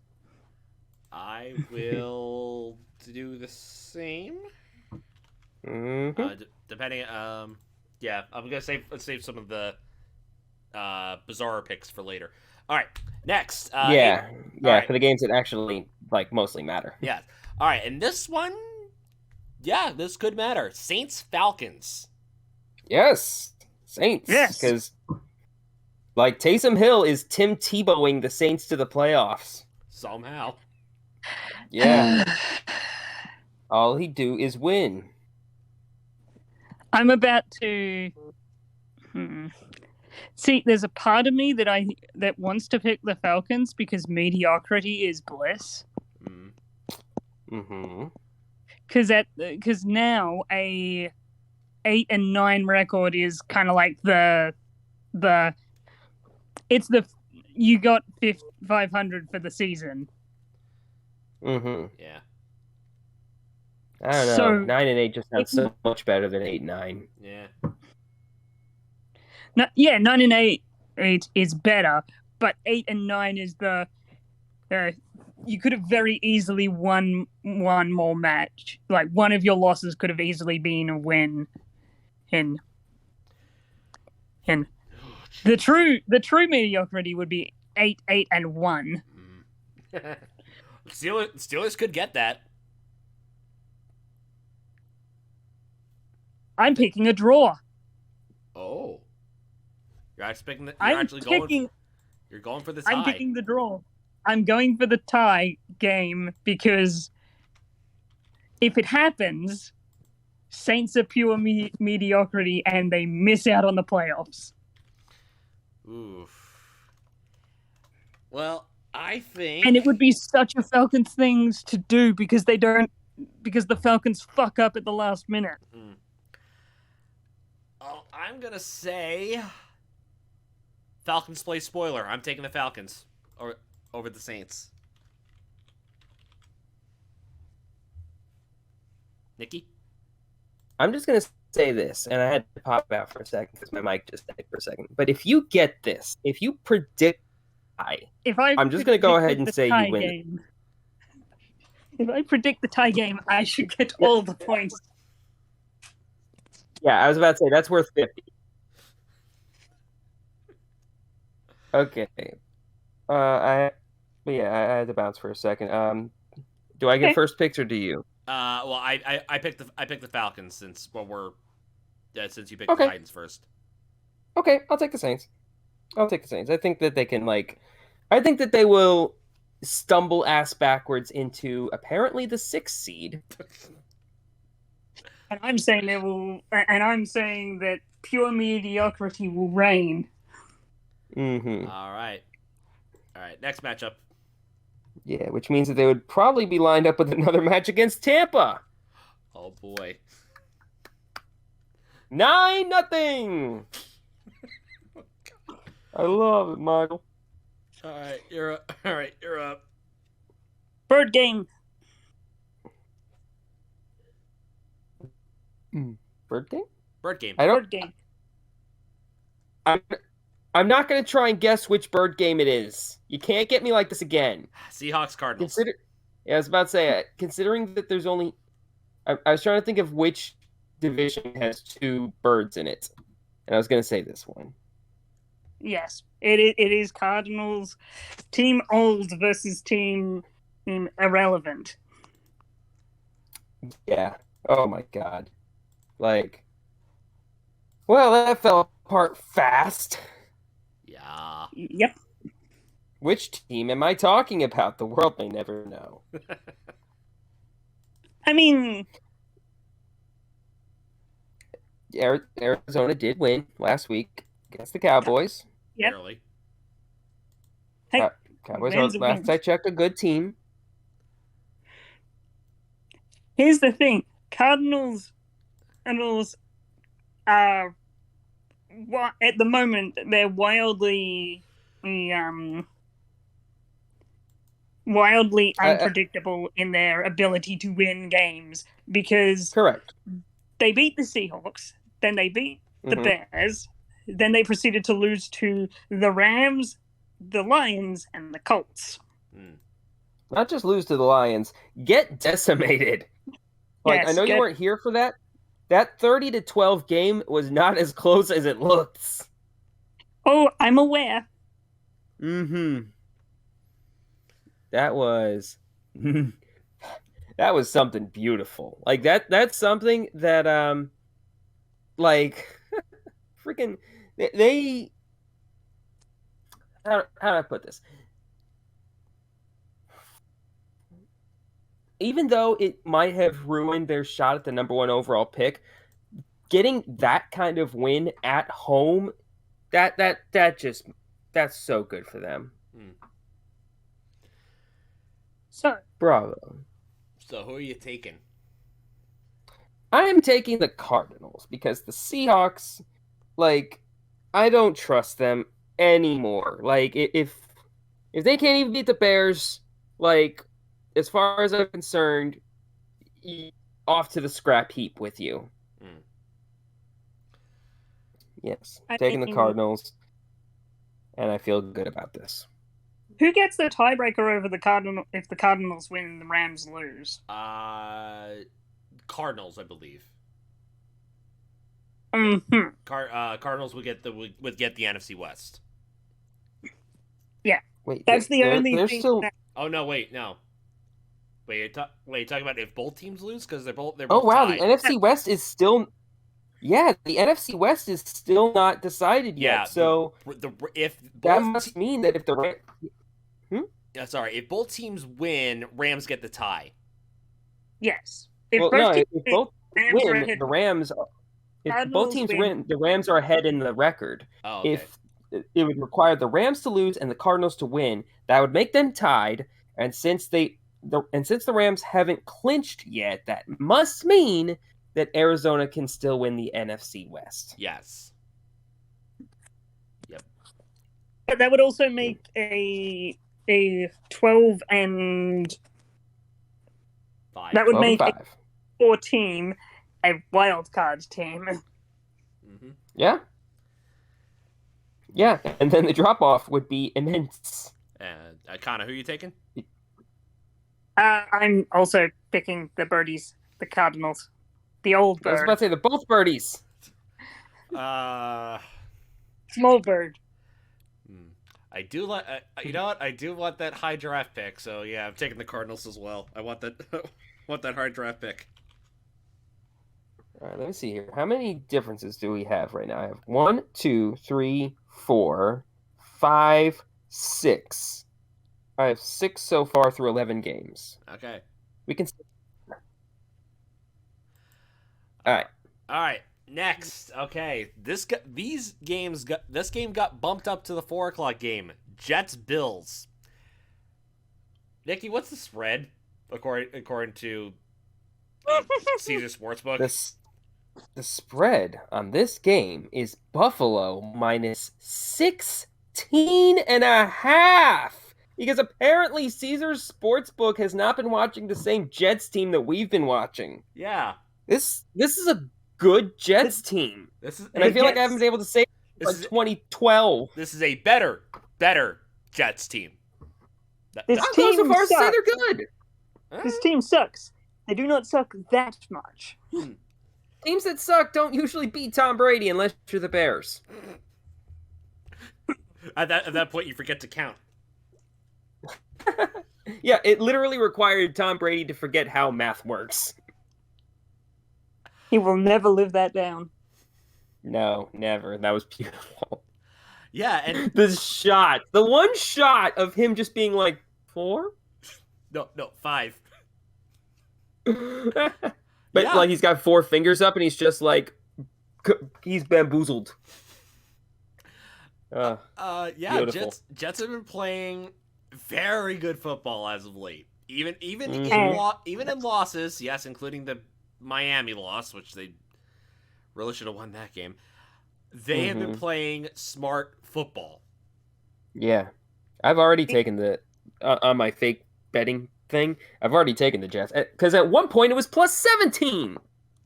I will do the same. Depending, I'm gonna save some of the bizarre picks for later. All right, next. For the games that actually mostly matter. Yeah. All right, and this one, this could matter. Saints Falcons. Yes, Saints. Yes, because Taysom Hill is Tim Tebowing the Saints to the playoffs somehow. Yeah. All he do is win. I'm about to see. There's a part of me that wants to pick the Falcons because mediocrity is bliss. Because now a 8-9 record is kind of like you got 500 for the season. Yeah. I don't know. So, 9-8 just sounds so much better than 8-9. Yeah. 9-8 is better, but 8-9 is the you could have very easily won one more match. One of your losses could have easily been a win. And the true mediocrity would be 8-1. Steelers could get that. I'm picking a draw. Oh, you're expecting that? You're going for the tie. I'm picking the draw. I'm going for the tie game because if it happens, Saints are pure mediocrity and they miss out on the playoffs. Oof. Well, I think, and it would be such a Falcons thing to do because the Falcons fuck up at the last minute. Oh, I'm gonna say Falcons play spoiler. I'm taking the Falcons over the Saints. Nikki? I'm just going to say this, and I had to pop out for a second because my mic just died for a second. But if you get this, if you predict I'm just going to go ahead and say you win. Game, if I predict the tie game, I should get all the points. Yeah, I was about to say, that's worth 50. Okay. I had to bounce for a second. Do I get first picks or do you? Well, I picked the Falcons since since you picked the Titans first. Okay, I'll take the Saints. I think that they can I think that they will stumble ass backwards into apparently the 6th seed. And I'm saying that pure mediocrity will reign. Mm-hmm. All right. Next matchup. Yeah, which means that they would probably be lined up with another match against Tampa. Oh boy. 9-0. I love it, Michael. All right, you're up. Bird game. Bird game? Bird game. Bird game. I'm not going to try and guess which bird game it is. You can't get me like this again. Seahawks, Cardinals. I was about to say, considering that there's only... I was trying to think of which division has 2 birds in it. And I was going to say this one. Yes, it is Cardinals. Team old versus team irrelevant. Yeah. Oh, my God. Well, that fell apart fast. Yeah. Yep. Which team am I talking about? The world may never know. I mean... Arizona did win last week against the Cowboys. Yep. Barely. Hey, Cowboys are, last I checked, a good team. Here's the thing. Cardinals are... at the moment, they're wildly unpredictable in their ability to win games because correct. They beat the Seahawks, then they beat the Bears, then they proceeded to lose to the Rams, the Lions, and the Colts. Not just lose to the Lions, get decimated. Yes, I know you weren't here for that. That 30-12 game was not as close as it looks. Oh, I'm aware. That was something beautiful. That's something that freaking they how do I put this? Even though it might have ruined their shot at the number 1 overall pick, getting that kind of win at home, that's so good for them. So, bravo. So who are you taking? I am taking the Cardinals because the Seahawks, I don't trust them anymore. If they can't even beat the Bears, as far as I'm concerned, off to the scrap heap with you. Yes, taking the Cardinals, and I feel good about this. Who gets the tiebreaker over the Cardinals if the Cardinals win and the Rams lose? Cardinals, I believe. Cardinals would get the NFC West. Yeah, wait, that's the only thing. Oh no, wait, no. Wait, you're talking about if both teams lose because they're both Oh wow, tied. the NFC West is still. Yeah, the NFC West is still not decided yet. Yeah, So if that both must mean that if the if both teams win, Rams get the tie. Yes. If well, both no, teams if win, both Rams are win, ahead. the Rams. If both Cardinals teams win. win, the Rams are ahead in the record. Oh, okay. If it would require the Rams to lose and the Cardinals to win, that would make them tied. And since the Rams haven't clinched yet, that must mean that Arizona can still win the NFC West. Yes. Yep. But that would also make a 12 and 5. that would 12 and make a 5. 4 team a wild card team. Mm-hmm. Yeah. Yeah, and then the drop off would be immense. And Connor, who are you taking? I'm also picking the birdies, the Cardinals, the old I was bird, about to say they're both birdies. small bird. I do like. You know what? I do want that high draft pick. So yeah, I'm taking the Cardinals as well. I want that. Want that high draft pick. All right, let me see here. How many differences do we have right now? I have 1, 2, 3, 4, 5, 6. I have 6 so far through 11 games. Okay. We can. All right. All right. Next. Okay. This game got bumped up to the 4:00 game. Jets Bills. Nikki, what's the spread according to Caesar Sportsbook? The spread on this game is Buffalo minus 16.5. Because apparently Caesar's Sportsbook has not been watching the same Jets team that we've been watching. Yeah. This is a good Jets team. And I feel like I haven't been able to say it since 2012. This is a better Jets team. This I'll go so far as to say sucks. they're good. This team sucks. They do not suck that much. Teams that suck don't usually beat Tom Brady unless you're the Bears. At that point, you forget to count. Yeah, it literally required Tom Brady to forget how math works. He will never live that down. No, never. That was beautiful. Yeah, and the one shot of him just being like, 4? no, 5. But Yeah. like he's got 4 fingers up and he's just like, he's bamboozled. Yeah, beautiful. Jets have been playing very good football as of late. Even in losses, yes, including the Miami loss, which they really should have won that game. They have been playing smart football. Yeah. I've already taken the on my fake betting thing. I've already taken the Jets because at one point it was plus 17.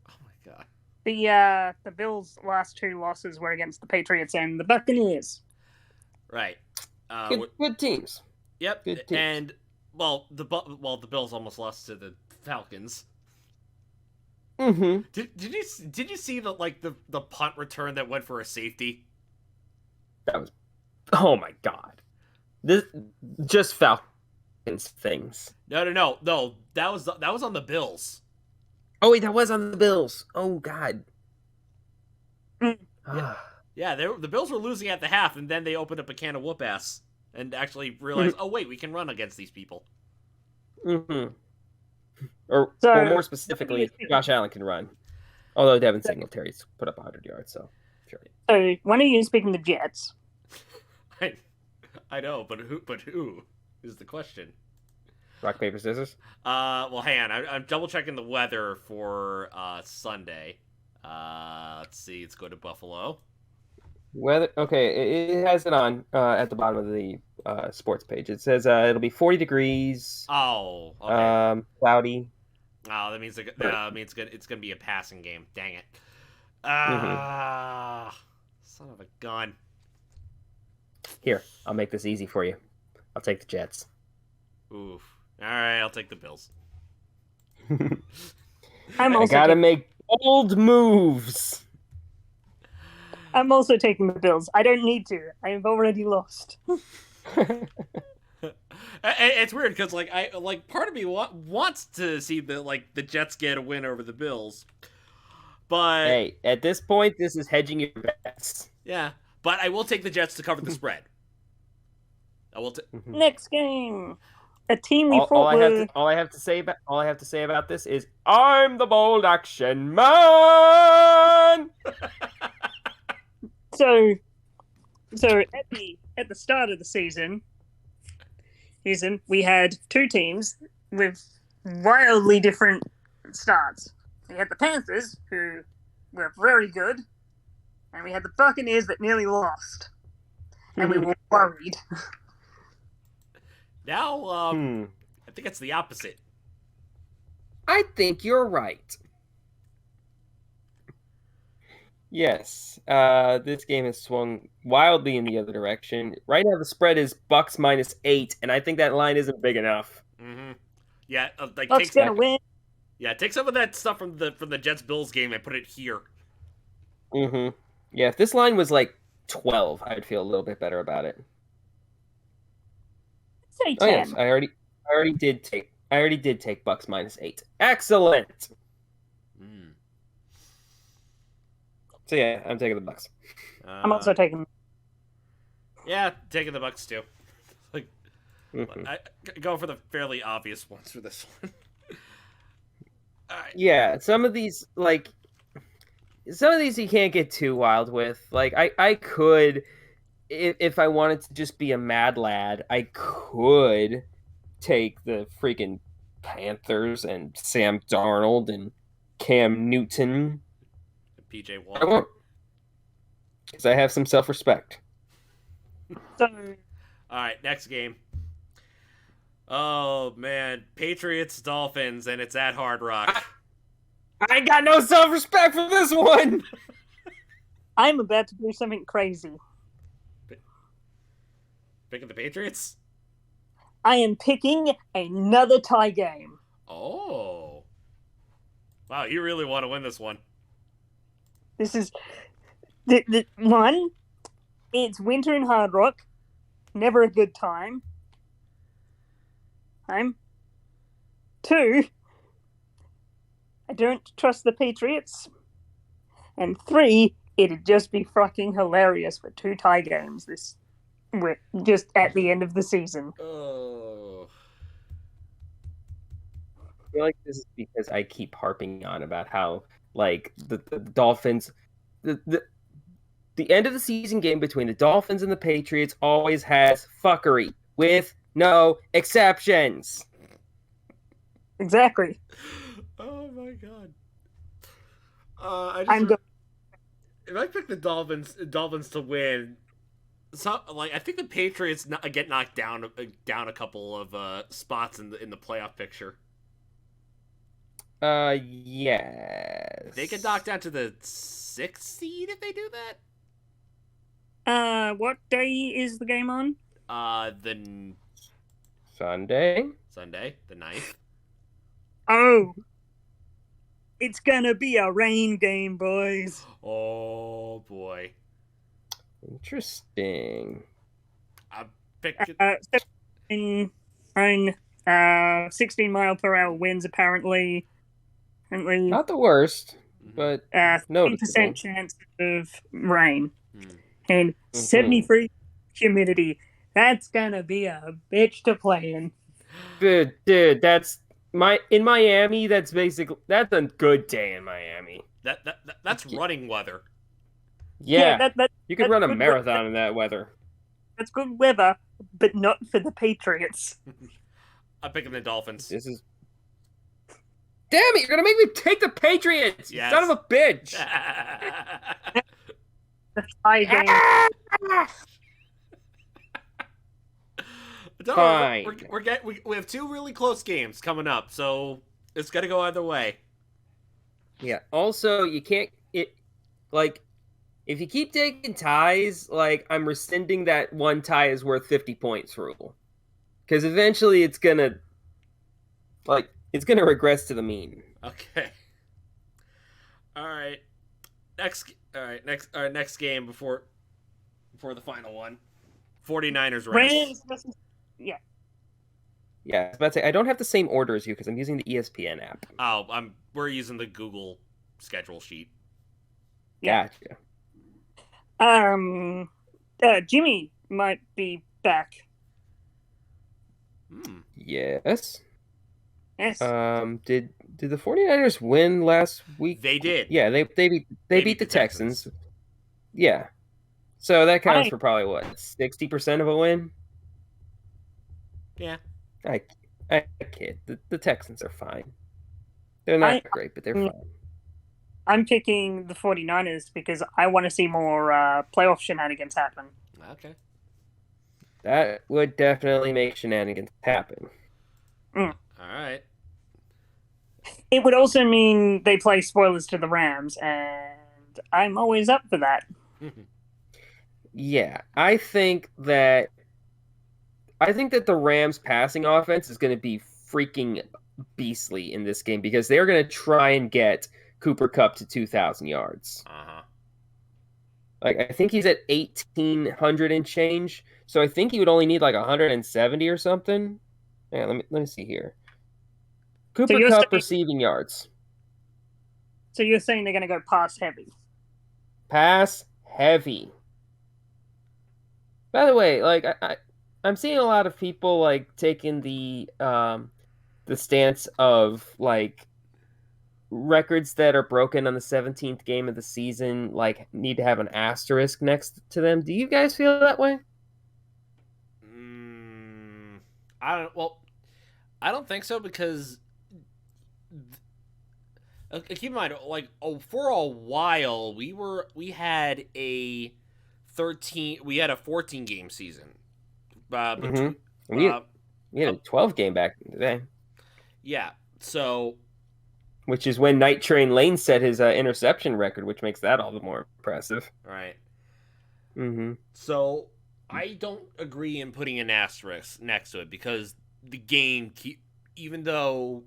Oh my god. The Bills' last 2 losses were against the Patriots and the Buccaneers. Right. Good teams. Yep. Good teams. And the Bills almost lost to the Falcons. Mm-hmm. Did you see the punt return that went for a safety? That was, oh my god. This just Falcons things. No. That was on the Bills. Oh wait, that was on the Bills. Oh god. Yeah, the Bills were losing at the half, and then they opened up a can of whoop ass and actually realized, oh wait, we can run against these people. Mm-hmm. Or more specifically, Josh Allen can run. Although Devin Singletary's put up 100 yards, so sure. So when are you speaking the Jets? I know, but who is the question? Rock, paper, scissors? Well, hang on. I'm double checking the weather for Sunday. Let's see. Let's go to Buffalo. Weather. Okay, it has it on at the bottom of the sports page. It says it'll be 40 degrees. Oh, okay. Cloudy. Oh, that means it's gonna be a passing game. Dang it. Son of a gun. Here, I'll make this easy for you. I'll take the Jets. Oof. All right, I'll take the Bills. I gotta make bold moves. I'm also taking the Bills. I don't need to. I have already lost. It's weird because part of me wants to see the Jets get a win over the Bills, but Hey, at this point, this is hedging your bets. yeah, but I will take the Jets to cover the spread. I will. Next game, a team we All thought were. I have to say about this is I'm the bold action man. So at the start of the season, we had two teams with wildly different starts. We had the Panthers, who were very good, and we had the Buccaneers that nearly lost, and we were worried. Now, I think it's the opposite. I think you're right. Yes, this game has swung wildly in the other direction. Right now, the spread is Bucks -8, and I think that line isn't big enough. Mm-hmm. Yeah, Bucks gonna win. Yeah, take some of that stuff from the Jets Bills game and put it here. Mm-hmm. Yeah, if this line was like 12, I'd feel a little bit better about it. Say 10. Oh yes, I already did take Bucks -8. Excellent. Mm. So yeah, I'm taking the Bucks. I'm also taking. Yeah, taking the Bucks too. Mm-hmm. I go for the fairly obvious ones for this one. All right. Yeah, some of these you can't get too wild with. Like I could, if I wanted to just be a mad lad, I could take the freaking Panthers and Sam Darnold and Cam Newton. PJ I Walker. won't, because I have some self-respect. So, all right, next game. Oh man, Patriots Dolphins, and it's at Hard Rock. I got no self-respect for this one. I'm about to do something crazy. Picking the Patriots? I am picking another tie game. Oh. Wow, you really want to win this one. This is the one. It's winter in Hard Rock. Never a good time. Two, I don't trust the Patriots. And three, it'd just be fucking hilarious for two tie games just at the end of the season. Oh. I feel like this is because I keep harping on about how the Dolphins, the end of the season game between the Dolphins and the Patriots always has fuckery with no exceptions. Exactly. Oh my god. If I pick the Dolphins to win, I think the Patriots get knocked down a couple of spots in the playoff picture. Yes. They get knocked down to the 6th seed if they do that. What day is the game on? The Sunday, the 9th. Oh, it's gonna be a rain game, boys. Oh boy. Interesting. I'm picking. 16-mile-per-hour winds apparently. Not the worst, but 30% chance of rain and 73 humidity. That's gonna be a bitch to play in. Dude, that's in Miami. That's a good day in Miami. That's running weather. Yeah, you could run a marathon in that weather. That's good weather, but not for the Patriots. I'm picking the Dolphins. This is. Damn it! You're gonna make me take the Patriots, yes. Son of a bitch! The tie game. Fine. We have two really close games coming up, so it's gonna go either way. Yeah. Also, you can't if you keep taking ties, I'm rescinding that one tie is worth 50 points rule, because eventually it's gonna regress to the mean. Okay. All right. Next game before the final one. 49ers Rams. Yeah. Yeah, I was about to say, I don't have the same order as you because I'm using the ESPN app. Oh, we're using the Google schedule sheet. Yeah. Gotcha. Jimmy might be back. Yes. Yes. Did the 49ers win last week? They did. Yeah, they beat the Texans. Yeah. So that counts for probably what, 60% of a win? Yeah. I kid. The Texans are fine. They're not great, but they're fine. I'm picking the 49ers because I want to see more playoff shenanigans happen. Okay. That would definitely make shenanigans happen. All right. It would also mean they play spoilers to the Rams, and I'm always up for that. Yeah, I think that the Rams passing offense is going to be freaking beastly in this game because they're going to try and get Cooper Kupp to 2,000 yards. Like, I think he's at 1,800 and change, so I think he would only need like 170 or something. Yeah, let me see here. Cooper Kupp receiving yards. So you're saying they're going to go pass heavy? Pass heavy. By the way, like I'm seeing a lot of people like taking the stance of like records that are broken on the 17th game of the season like need to have an asterisk next to them. Do you guys feel that way? I don't think so because keep in mind, like, for a while we had a 14 game season. We had a 12 game back in the day. Yeah, so which is when Night Train Lane set his interception record, which makes that all the more impressive. Right. So I don't agree in putting an asterisk next to it because the game even though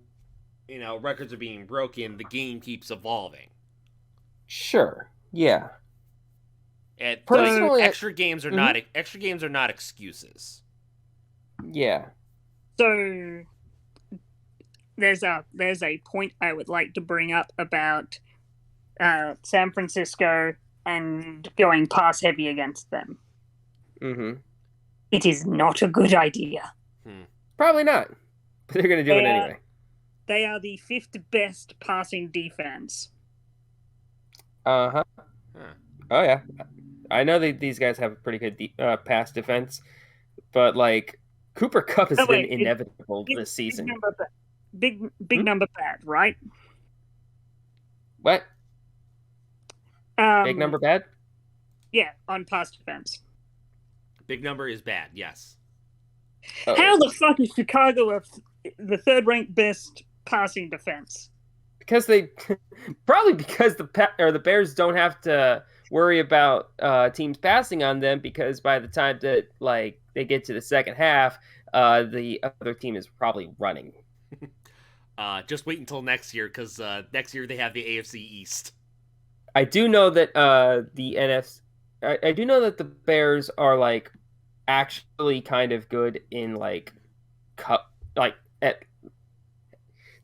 records are being broken, the game keeps evolving. Sure. Yeah. And personally, extra games are not excuses. Yeah. So there's a point I would like to bring up about San Francisco and going pass heavy against them. It is not a good idea. Probably not. But they're going to do it anyway. They are the 5th best passing defense. Oh, yeah. I know these guys have a pretty good pass defense, but like Cooper Kupp has been inevitable this season. Big number bad, right? What? Big number bad? Yeah, on pass defense. Big number is bad, yes. How the fuck is Chicago the 3rd-ranked best passing defense? Because probably because the Bears don't have to worry about teams passing on them because by the time that like they get to the second half, the other team is probably running. Just wait until next year because next year they have the AFC East. I do know that the NFC. I do know that the Bears are like actually kind of good in like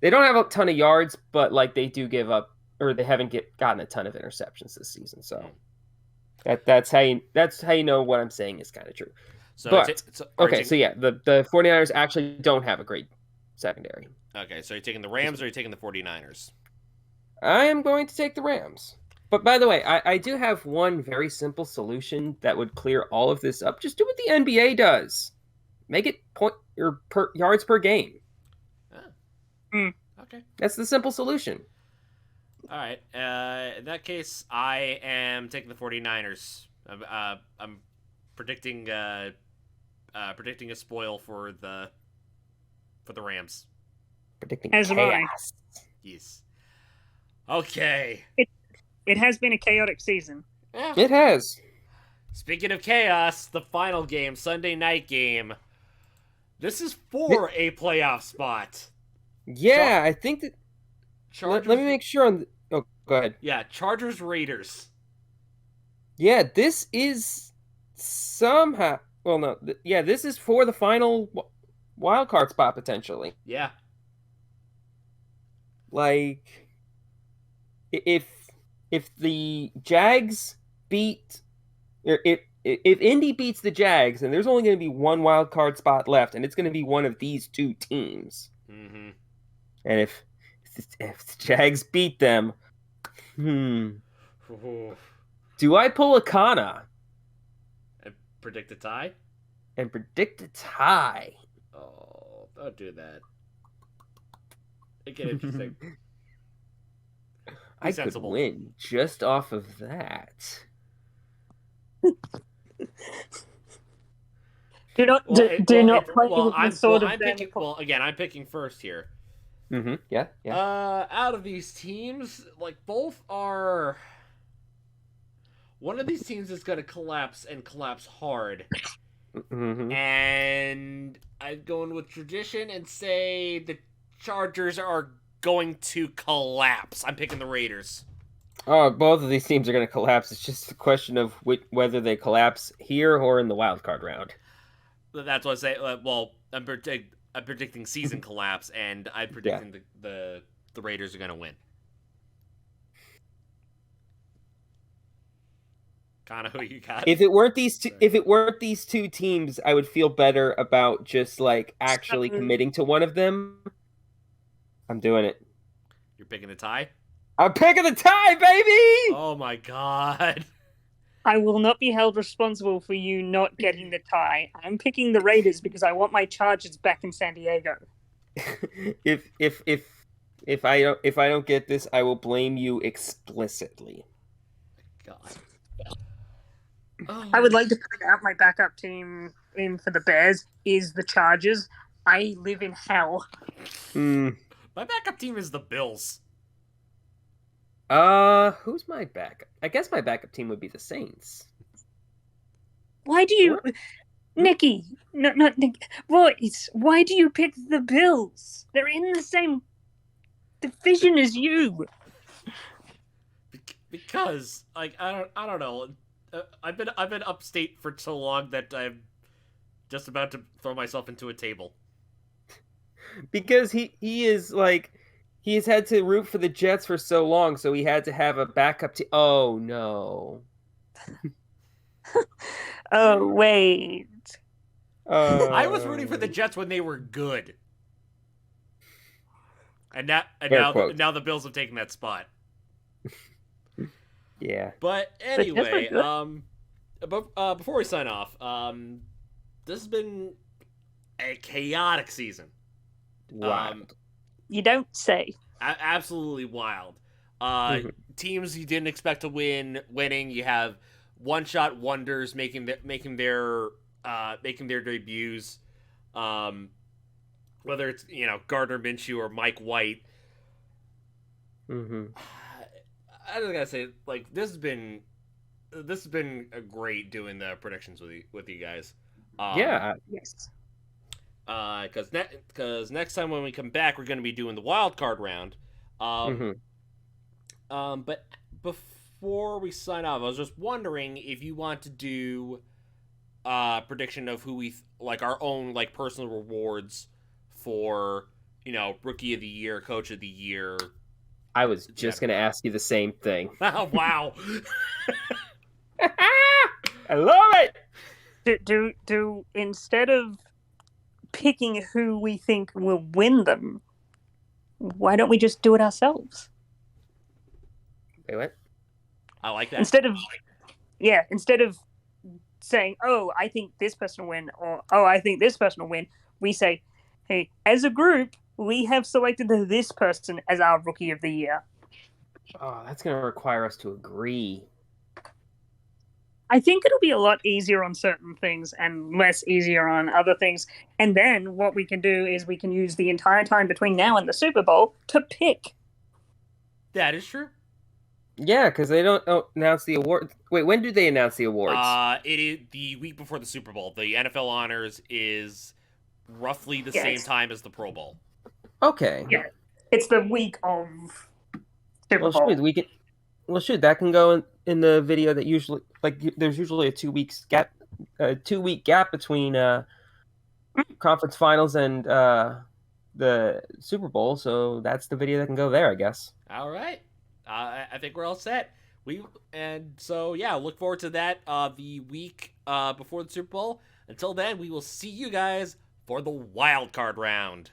they don't have a ton of yards, but like they do give up or they haven't gotten a ton of interceptions this season. So that's how you know what I'm saying is kind of true. So but, so yeah, the 49ers actually don't have a great secondary. Okay, so you're taking the Rams or are you taking the 49ers? I am going to take the Rams. But by the way, I do have one very simple solution that would clear all of this up. Just do what the NBA does. Make it yards per game. Okay. That's the simple solution. All right. In that case, I am taking the 49ers. I'm predicting a spoil for the Rams. Predicting as chaos. Yes. Okay. It has been a chaotic season. Yeah. It has. Speaking of chaos, the final game, Sunday night game. This is for a playoff spot. Yeah, I think that. Let me make sure. Go ahead. Yeah, Chargers Raiders. Yeah, this is somehow. Well, no. Yeah, this is for the final wild card spot potentially. Yeah. Like, if the Jags beat, or if Indy beats the Jags, and there's only going to be one wild card spot left, and it's going to be one of these two teams. Mm-hmm. And if the Jags beat them, do I pull a Kana And predict a tie? and predict a tie? Oh, don't do that. Make it interesting. I sensible. could win just off of that. Do not play with the sword of Damocles. Well, again, I'm picking first here. Mm-hmm. Yeah. Out of these teams, like both are. One of these teams is going to collapse and collapse hard. Mm-hmm. And I'm going with tradition and say the Chargers are going to collapse. I'm picking the Raiders. Oh, both of these teams are going to collapse. It's just a question of whether they collapse here or in the wild card round. That's what I say. Well, I'm predicting season collapse, and I'm predicting the Raiders are going to win. Kind of who you got? If it weren't these two teams, I would feel better about just like actually committing to one of them. I'm doing it. You're picking a tie? I'm picking the tie, baby! Oh my god. I will not be held responsible for you not getting the tie. I'm picking the Raiders because I want my Chargers back in San Diego. If I don't get this, I will blame you explicitly. God. I would like to point out my backup team in for the Bears is the Chargers. I live in hell. My backup team is the Bills. Who's my backup? I guess my backup team would be the Saints. Why do you, Nicky? Not Nick. Royce. Why do you pick the Bills? They're in the same division as you. Because like I don't know. I've been upstate for so long that I'm just about to throw myself into a table. Because he is like. He's had to root for the Jets for so long, so he had to have a backup team. Oh, no. Oh, wait. I was rooting for the Jets when they were good. And now the Bills have taken that spot. Yeah. But anyway, before we sign off, this has been a chaotic season. Wow. You don't say. Absolutely wild. Teams you didn't expect to winning. You have one-shot wonders making their debuts. Whether it's Gardner Minshew or Mike White. Mm-hmm. I just gotta say, like this has been great doing the predictions with you guys. Yes. Because next time when we come back, we're going to be doing the wild card round. But before we sign off, I was just wondering if you want to do prediction of who we like our own like personal rewards for rookie of the year, coach of the year. I was just going to ask you the same thing. Wow. I love it. Do instead of picking who we think will win them, why don't we just do it ourselves? Wait, what? I like that. Instead of saying, oh, I think this person will win, or oh, I think this person will win, we say, hey, as a group, we have selected this person as our rookie of the year. Oh, that's going to require us to agree. I think it'll be a lot easier on certain things and less easier on other things. And then what we can do is we can use the entire time between now and the Super Bowl to pick. That is true. Yeah, because they don't announce the award. Wait, when do they announce the awards? It is the week before the Super Bowl. The NFL honors is roughly the same time as the Pro Bowl. Okay. Yeah, it's the week of Super Bowl. That can go in the video that usually, like, there's usually a 2 week gap a 2 week gap between conference finals and the Super Bowl, so that's the video that can go there, I guess. All right. I think we're all set. Look forward to that the week before the Super Bowl. Until then, we will see you guys for the wild card round.